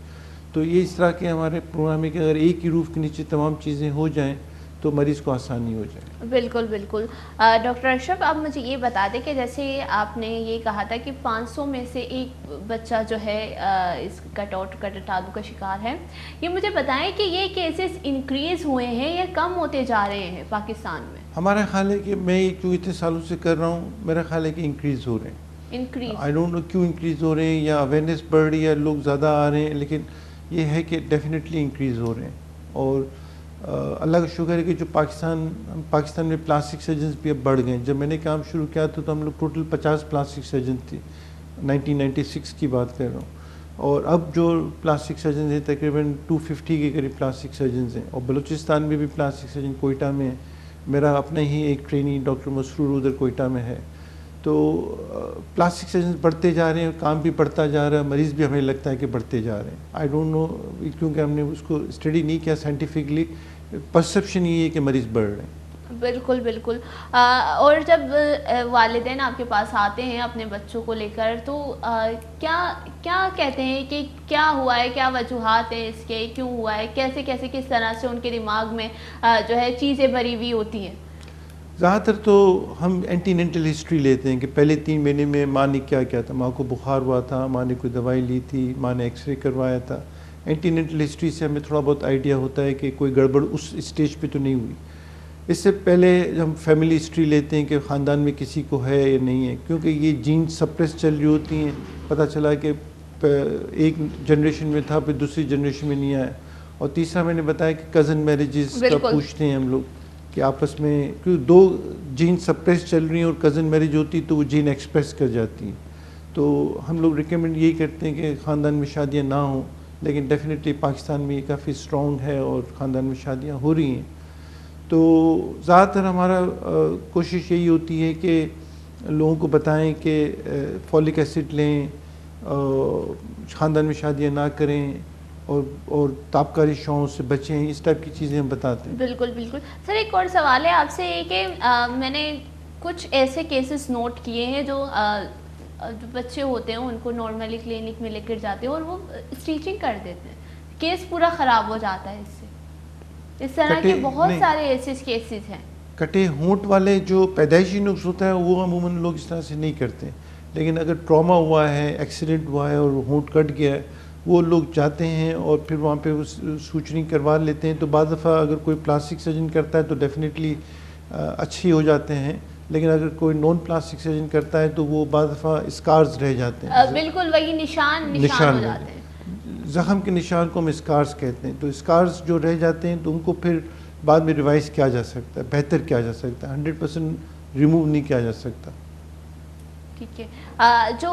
تو یہ اس طرح کے ہمارے پروگرام ہے کہ اگر ایک ہی روف کے نیچے تمام چیزیں ہو جائیں تو مریض کو آسانی ہو جائے. بالکل بالکل. ڈاکٹر اشرف، آپ مجھے یہ بتا دیں کہ جیسے آپ نے یہ کہا تھا کہ 500 میں سے ایک بچہ جو ہے اس کٹ آؤٹ کٹ تالو کا شکار ہے، یہ مجھے بتائیں کہ یہ کیسز انکریز ہوئے ہیں یا کم ہوتے جا رہے ہیں پاکستان میں؟ ہمارا خیال ہے کہ میں جو اتنے سالوں سے کر رہا ہوں، میرا خیال ہے کہ انکریز ہو رہے ہیں. آئی ڈونٹ نو کیوں انکریز ہو رہے ہیں، یا اویئرنیس بڑھ رہی ہے، لوگ زیادہ آ رہے ہیں، لیکن یہ ہے کہ ڈیفینیٹلی انکریز ہو رہے ہیں. اور اللہ کا شکر ہے کہ جو پاکستان میں پلاسٹک سرجنز بھی اب بڑھ گئے ہیں. جب میں نے کام شروع کیا تھا تو ہم لوگ ٹوٹل 50 پلاسٹک سرجن تھے، 1996 کی بات کر رہا ہوں. اور اب جو پلاسٹک سرجنز ہیں تقریباً 250 کے قریب پلاسٹک سرجنز ہیں. اور بلوچستان میں بھی پلاسٹک سرجن کوئٹہ میں ہے. میرا اپنا ہی ایک ٹرینی ڈاکٹر مسرور ادھر کوئٹہ میں ہے. تو پلاسٹک سرجنز بڑھتے جا رہے ہیں، کام بھی بڑھتا جا رہا ہے، مریض بھی ہمیں لگتا ہے کہ بڑھتے جا رہے ہیں. آئی ڈونٹ نو، کیونکہ ہم نے اس کو اسٹڈی نہیں کیا سائنٹیفکلی، پرسیپشن یہ ہے کہ مریض بڑھ رہے ہیں. بالکل بالکل. اور جب والدین آپ کے پاس آتے ہیں اپنے بچوں کو لے کر، تو کیا کہتے ہیں کہ کیا ہوا ہے، کیا وجوہات ہیں اس کے، کیوں ہوا ہے، کیسے کس طرح سے ان کے دماغ میں جو ہے چیزیں بھری ہوئی ہوتی ہیں؟ زیادہ تر تو ہم اینٹی نینٹل ہسٹری لیتے ہیں کہ پہلے 3 مہینے میں ماں نے کیا تھا. ماں کو بخار ہوا تھا، ماں نے کوئی دوائی لی تھی، ماں نے ایکس رے کروایا تھا. اینٹی نینٹل ہسٹری سے ہمیں تھوڑا بہت آئیڈیا ہوتا ہے کہ کوئی گڑبڑ اس اسٹیج پہ تو نہیں ہوئی. اس سے پہلے ہم فیملی ہسٹری لیتے ہیں کہ خاندان میں کسی کو ہے یا نہیں ہے، کیونکہ یہ جین سپریس چل رہی ہوتی ہیں. پتہ چلا کہ ایک جنریشن میں تھا، پھر دوسری جنریشن میں نہیں آیا. اور تیسرا میں نے بتایا کہ کزن میرجز کا پوچھتے ہیں ہم لوگ کہ آپس میں، کیونکہ 2 جین سپریس چل رہی ہیں اور کزن میرج ہوتی تو وہ جین ایکسپریس کر جاتی ہیں. تو ہم لوگ ریکمینڈ یہی کرتے ہیں کہ خاندان میں شادیاں نہ ہوں، لیکن ڈیفینیٹلی پاکستان میں یہ کافی اسٹرانگ ہے اور خاندان میں شادیاں ہو رہی ہیں. تو زیادہ تر ہمارا کوشش یہی ہوتی ہے کہ لوگوں کو بتائیں کہ فولک ایسڈ لیں، خاندان میں شادیاں نہ کریں، اور تابکاری شوؤں سے بچیں. اس ٹائپ کی چیزیں ہم بتاتے ہیں. بالکل بالکل. سر ایک اور سوال ہے آپ سے، یہ کہ میں نے کچھ ایسے کیسز نوٹ کیے ہیں جو جو بچے ہوتے ہیں ان کو نارملی کلینک میں لے کر جاتے ہیں اور وہ اسٹیچنگ کر دیتے ہیں, کیس پورا خراب ہو جاتا ہے اس سے. اس طرح کے بہت سارے ایسے کیسز ہیں. کٹے ہونٹ والے جو پیدائشی نقص ہوتا ہے وہ عموماً لوگ اس طرح سے نہیں کرتے, لیکن اگر ٹراما ہوا ہے, ایکسیڈنٹ ہوا ہے اور ہونٹ کٹ گیا ہے, وہ لوگ جاتے ہیں اور پھر وہاں پہ سوچنی کروا لیتے ہیں. تو بعض دفعہ اگر کوئی پلاسٹک سرجن کرتا ہے تو ڈیفینیٹلی اچھی ہو جاتے ہیں, لیکن اگر کوئی نان پلاسٹک سرجن کرتا ہے تو وہ بعض دفعہ اسکارز رہ جاتے ہیں. بالکل وہی نشان ہو جاتے ہیں. زخم کے نشان کو ہم اسکارز کہتے ہیں. تو اسکارز جو رہ جاتے ہیں تو ان کو پھر بعد میں ریوائز کیا جا سکتا ہے, بہتر کیا جا سکتا ہے, 100% ریموو نہیں کیا جا سکتا. ٹھیک ہے. جو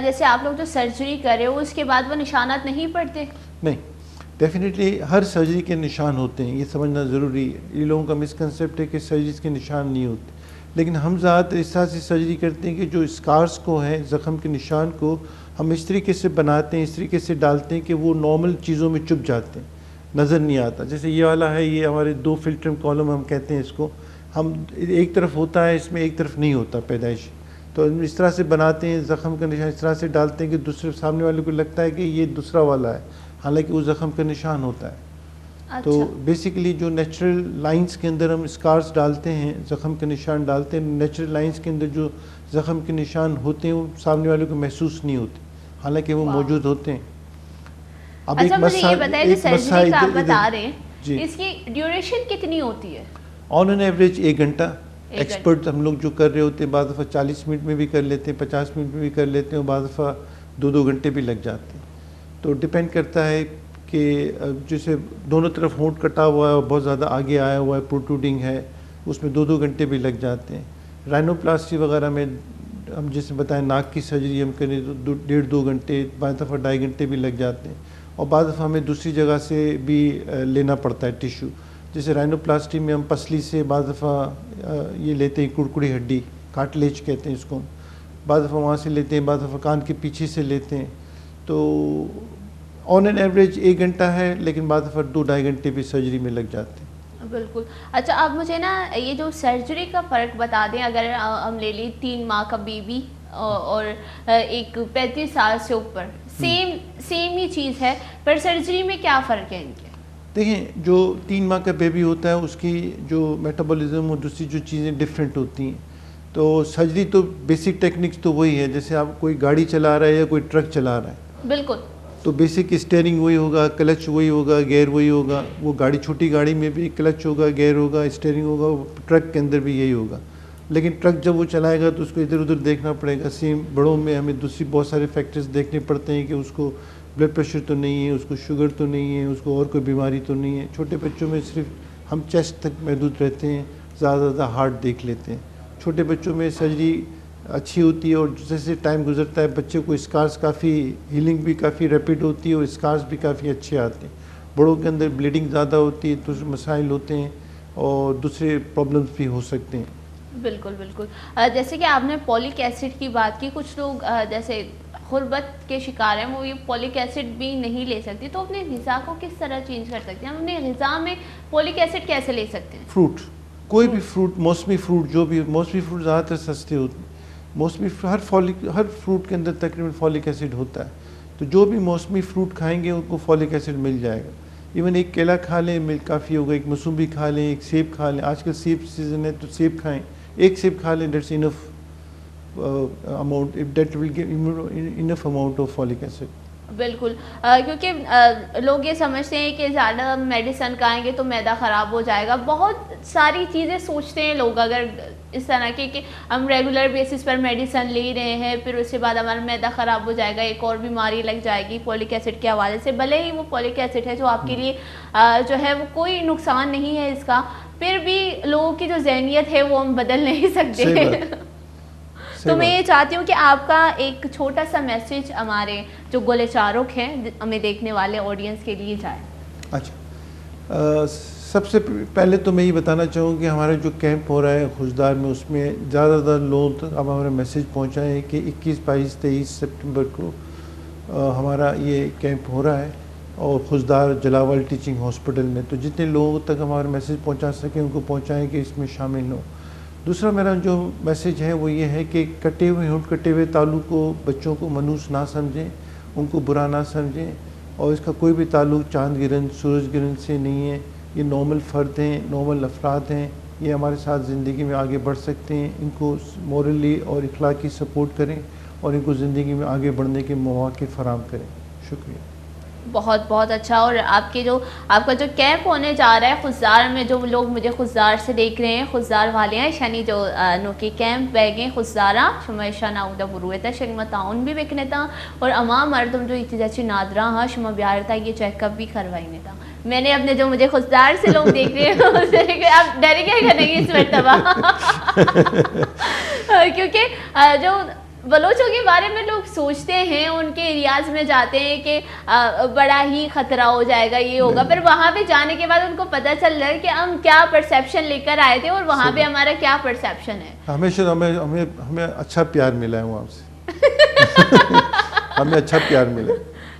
جیسے آپ لوگ جو سرجری کر رہے ہو اس کے بعد وہ نشانات نہیں پڑتے؟ نہیں, ڈیفینیٹلی ہر سرجری کے نشان ہوتے ہیں, یہ سمجھنا ضروری ہے. یہ لوگوں کا مسکنسیپٹ ہے کہ سرجریز کے نشان نہیں ہوتے, لیکن ہم ذات اس طرح سے سرجری کرتے ہیں کہ جو اسکارس کو ہیں, زخم کے نشان کو ہم اس طریقے سے بناتے ہیں, اس طریقے سے ڈالتے ہیں کہ وہ نارمل چیزوں میں چپ جاتے ہیں, نظر نہیں آتا. جیسے یہ والا ہے, یہ ہمارے 2 فلٹرم کالم ہم کہتے ہیں اس کو, ہم ایک طرف ہوتا ہے اس میں, ایک طرف نہیں ہوتا پیدائش. تو اس طرح سے بناتے ہیں, زخم کا نشان اس طرح سے ڈالتے ہیں کہ دوسرے سامنے والے کو لگتا ہے کہ یہ دوسرا والا ہے, حالانکہ وہ زخم کا نشان ہوتا ہے. تو بیسیکلی جو نیچرل لائنز کے اندر ہم اسکارز ڈالتے ہیں, زخم کے نشان ڈالتے ہیں, نیچرل لائنز کے اندر جو زخم کے نشان ہوتے ہیں وہ سامنے والے کو محسوس نہیں ہوتے, حالانکہ وہ موجود ہوتے ہیں. اب ایک مسئلہ یہ بتائیں کہ سرجری کا آپ بتا رہے ہیں, اس کی ڈیوریشن کتنی ہوتی ہے؟ آن این ایوریج 1 گھنٹہ. ایکسپرٹ ہم لوگ جو کر رہے ہوتے ہیں بعض دفعہ 40 منٹ میں بھی کر لیتے ہیں, 50 منٹ میں بھی کر لیتے ہیں, اور بعض دفعہ 2 گھنٹے بھی لگ جاتے ہیں. تو ڈپینڈ کرتا ہے کہ جیسے دونوں طرف ہونٹ کٹا ہوا ہے اور بہت زیادہ آگے آیا ہوا ہے, پروٹروڈنگ ہے, اس میں 2 گھنٹے بھی لگ جاتے ہیں. رائنوپلاسٹی وغیرہ میں ہم جیسے بتائیں ناک کی سرجری ہم کریں تو 1.5-2 گھنٹے, بعض دفعہ 2.5 گھنٹے بھی لگ جاتے ہیں, اور بعض دفعہ ہمیں دوسری جگہ سے بھی لینا پڑتا ہے ٹیشو. جیسے رائنوپلاسٹی میں ہم پسلی سے بعض دفعہ یہ لیتے ہیں, کڑکڑی ہڈی کارٹلیج کہتے ہیں اس کو, بعض دفعہ وہاں سے لیتے ہیں, بعض دفعہ کان کے پیچھے سے لیتے ہیں. تو آن این ایوریج 1 گھنٹہ ہے, لیکن بعض دفعہ 2-2.5 گھنٹے بھی سرجری میں لگ جاتے ہیں. بالکل. اچھا آپ مجھے نا یہ جو سرجری کا فرق بتا دیں, اگر ہم لے لیں 3 ماہ کا بیبی اور ایک 35 سال سے اوپر, سیم ہی چیز ہے, پر سرجری میں کیا فرق ہے ان کے؟ دیکھیں, جو 3 ماہ کا بیبی ہوتا ہے اس کی جو میٹابولزم اور دوسری جو چیزیں ڈفرینٹ ہوتی ہیں. تو سرجری تو بیسک ٹیکنکس تو وہی ہے, جیسے آپ کوئی گاڑی چلا رہا ہے یا کوئی ٹرک چلا رہا ہے. بالکل. تو بیسک اسٹیئرنگ وہی ہوگا, کلچ وہی ہوگا, گیئر وہی ہوگا. وہ گاڑی چھوٹی گاڑی میں بھی کلچ ہوگا, گیئر ہوگا, اسٹیئرنگ ہوگا, ٹرک کے اندر بھی یہی ہوگا. لیکن ٹرک جب وہ چلائے گا تو اس کو ادھر ادھر دیکھنا پڑے گا. سیم بڑوں میں ہمیں دوسری بہت سارے فیکٹرز دیکھنے پڑتے ہیں کہ اس کو بلڈ پریشر تو نہیں ہے, اس کو شوگر تو نہیں ہے, اس کو اور کوئی بیماری تو نہیں ہے. چھوٹے بچوں میں صرف ہم چیسٹ تک محدود رہتے ہیں, زیادہ سے زیادہ ہارٹ دیکھ لیتے ہیں. چھوٹے بچوں میں سرجری اچھی ہوتی ہے, اور جیسے ٹائم گزرتا ہے بچے کو اسکارز کافی, ہیلنگ بھی کافی ریپڈ ہوتی ہے اور اسکارز بھی کافی اچھے آتے ہیں. بڑوں کے اندر بلیڈنگ زیادہ ہوتی ہے, دوسرے مسائل ہوتے ہیں اور دوسرے پرابلمس بھی ہو سکتے ہیں. بالکل بالکل. جیسے کہ آپ نے پولک ایسڈ کی بات کی, کچھ لوگ جیسے غربت کے شکار ہیں, وہ یہ پولک ایسڈ بھی نہیں لے سکتے, تو اپنے غذا کو کس طرح چینج کر سکتے ہیں؟ ہم اپنے غذا میں پولک ایسڈ کیسے لے سکتے ہیں؟ فروٹ, کوئی بھی فروٹ, موسمی فروٹ, جو بھی موسمی فروٹ زیادہ تر سستے ہوتے ہیں. موسمی ہر فروٹ کے اندر تقریباً فولک ایسڈ ہوتا ہے. تو جو بھی موسمی فروٹ کھائیں گے ان کو فولک ایسڈ مل جائے گا. ایون ایک کیلا کھا لیں, مل کافی ہوگا. ایک موسمبی کھا لیں, ایک سیب کھا لیں, آج کل سیب سیزن ہے تو سیب کھائیں, ایک سیب کھا لیں, that's enough amount, that will give enough amount of folic acid. بالکل. کیونکہ لوگ یہ سمجھتے ہیں کہ زیادہ میڈیسن کھائیں گے تو معدہ خراب ہو جائے گا. بہت ساری چیزیں سوچتے ہیں لوگ اگر اس طرح کے کہ ہم ریگولر بیسس پر میڈیسن لے رہے ہیں, پھر اس کے بعد ہمارا معدہ خراب ہو جائے گا, ایک اور بیماری لگ جائے گی فولک ایسڈ کے حوالے سے. بھلے ہی وہ فولک ایسڈ ہے جو آپ کے لیے جو ہے وہ کوئی نقصان نہیں ہے اس کا, پھر بھی لوگوں کی جو ذہنیت ہے وہ ہم بدل نہیں سکتے. تو میں یہ چاہتی ہوں کہ آپ کا ایک چھوٹا سا میسیج ہمارے جو گولے چارک ہیں, ہمیں دیکھنے والے آڈینس کے لیے جائے. اچھا, سب سے پہلے تو میں یہ بتانا چاہوں کہ ہمارا جو کیمپ ہو رہا ہے خوشدار میں, اس میں زیادہ سے زیادہ لوگ تک اب ہمارا میسیج پہنچائیں کہ 21, 22, 23 سپٹمبر کو ہمارا یہ کیمپ ہو رہا ہے, اور خوشدار جلاول ٹیچنگ ہاسپٹل میں. تو جتنے لوگوں تک ہمارا میسیج پہنچا سکیں ان کو پہنچائیں کہ اس میں شامل ہوں. دوسرا میرا جو میسیج ہے وہ یہ ہے کہ کٹے ہوئے ہونٹ کٹے ہوئے تعلق کو بچوں کو منحوس نہ سمجھیں، ان کو برا نہ سمجھیں، اور اس کا کوئی بھی تعلق چاند گرہن سورج گرہن سے نہیں ہے. یہ نارمل فرد ہیں، نارمل افراد ہیں، یہ ہمارے ساتھ زندگی میں آگے بڑھ سکتے ہیں. ان کو مورلی اور اخلاقی سپورٹ کریں اور ان کو زندگی میں آگے بڑھنے کے مواقع فراہم کریں. شکریہ. بہت بہت اچھا. اور آپ کا جو کیمپ ہونے جا رہا ہے خزار میں، جو لوگ مجھے خزار سے دیکھ رہے ہیں، خزار والے ہیں شنی جو نوکی کیمپ بیگیں خزارہ شما شنا اودا برویتا شنی تعاون بھی بکنے تھا اور عوام مردم جو اتنی جیسی نادرہ ہاں شما بیارتا یہ چیک اپ بھی کروائی تھا. میں نے اپنے جو مجھے خزار سے لوگ دیکھ رہے ہیں آپ ڈرے گئے کہ نہیں اس مرتبہ کیونکہ جو بلوچوں کے بارے میں لوگ سوچتے ہیں، ان کے ایریاز میں جاتے ہیں کہ بڑا ہی خطرہ ہو جائے گا، یہ ہوگا، پھر وہاں پہ جانے کے بعد ان کو پتہ چل رہا ہے کہ ہم کیا پرسیپشن لے کر آئے تھے اور وہاں پہ ہمارا کیا پرسیپشن ہے. ہمیشہ ہمیں اچھا پیار ملا ہے وہاں سے ہمیں اچھا پیار ملا.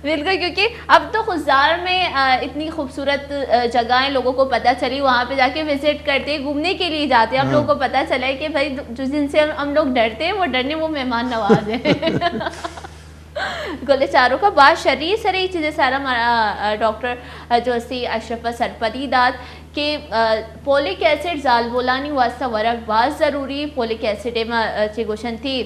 بالکل، کیونکہ اب تو خزار میں اتنی خوبصورت جگہیں لوگوں کو پتہ چلی، وہاں پہ جا کے وزٹ کرتے گھومنے کے لیے جاتے ہیں. اب لوگوں کو پتہ چلا ہے کہ بھائی جن سے ہم لوگ ڈرتے ہیں وہ ڈرنے وہ مہمان نواز ہیں. گلے چاروں کا بات شرعی سری چیزیں سارا ڈاکٹر جو اسی اشرف سرپدی داد کہ پولک ایسڈ زال بولانی واسطہ ورق بعض ضروری پولک ایسڈ میں چی گوشن تھی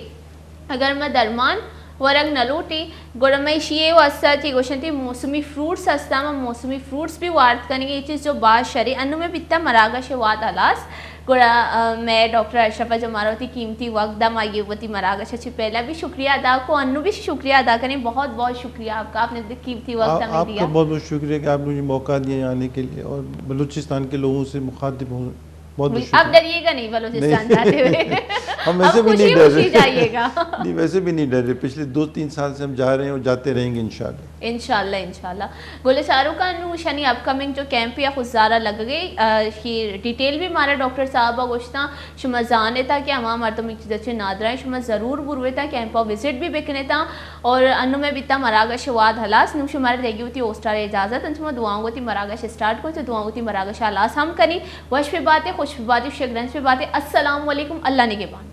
اگر میں درمان ورق نلوٹی گوڑا میں شیئے واسطہ چی گوشن تھی موسمی فروٹس ہستا میں موسمی فروٹس بھی وارد کریں گے. یہ چیز جو بعض شرعی انو میں بیتا مراگش واد علاس گوڑا میں ڈاکٹر اشرفہ جو ہمارا ہوتی قیمتی وقت دم آئیے ہوتی مراگش اچھی پہلا بھی شکریہ ادا کو انو بھی شکریہ ادا کریں. بہت بہت شکریہ آپ کا، آپ نے قیمتی وقت ہمیں دیا. آپ کا بہت بہت شکریہ کہ آپ نے مجھے موقع دیا آنے کے لیے اور بلوچستان کے لوگوں سے مخاطب ہوں. بہت بہت آپ ڈریے گا نہیں بلوچستان جاتے ہوئے، ہم ویسے بھی نہیں ڈر رہے جائیے گا. نہیں ویسے بھی نہیں ڈر رہے، پچھلے 2-3 سال سے ہم جا رہے ہیں اور جاتے رہیں گے انشاءاللہ. انشاءاللہ. گولے چاروں کا نو شنی اپ کمنگ جو کیمپ یا خزارہ لگ گئی کی ڈیٹیل بھی ہمارا ڈاکٹر صاحبہ گوشتا شما جانے تھا کہ ہمارا مردم ایک چیز نادرہ ہے شما ضرور بروے تھا کیمپا وزٹ بھی بکنے تھا اور انو میں بیتا مراگش واد حلاس نو شمار دیگی ہوتی اوسٹار اجازت انشما دعاؤں گوتی مراگش اسٹارٹ کو تو دعاؤں گوتی مراگش حلاس ہم کنی وش پہ باتیں خوش پہ باتیں شگرنس پہ باتیں. السلام علیکم. اللہ نگہبان.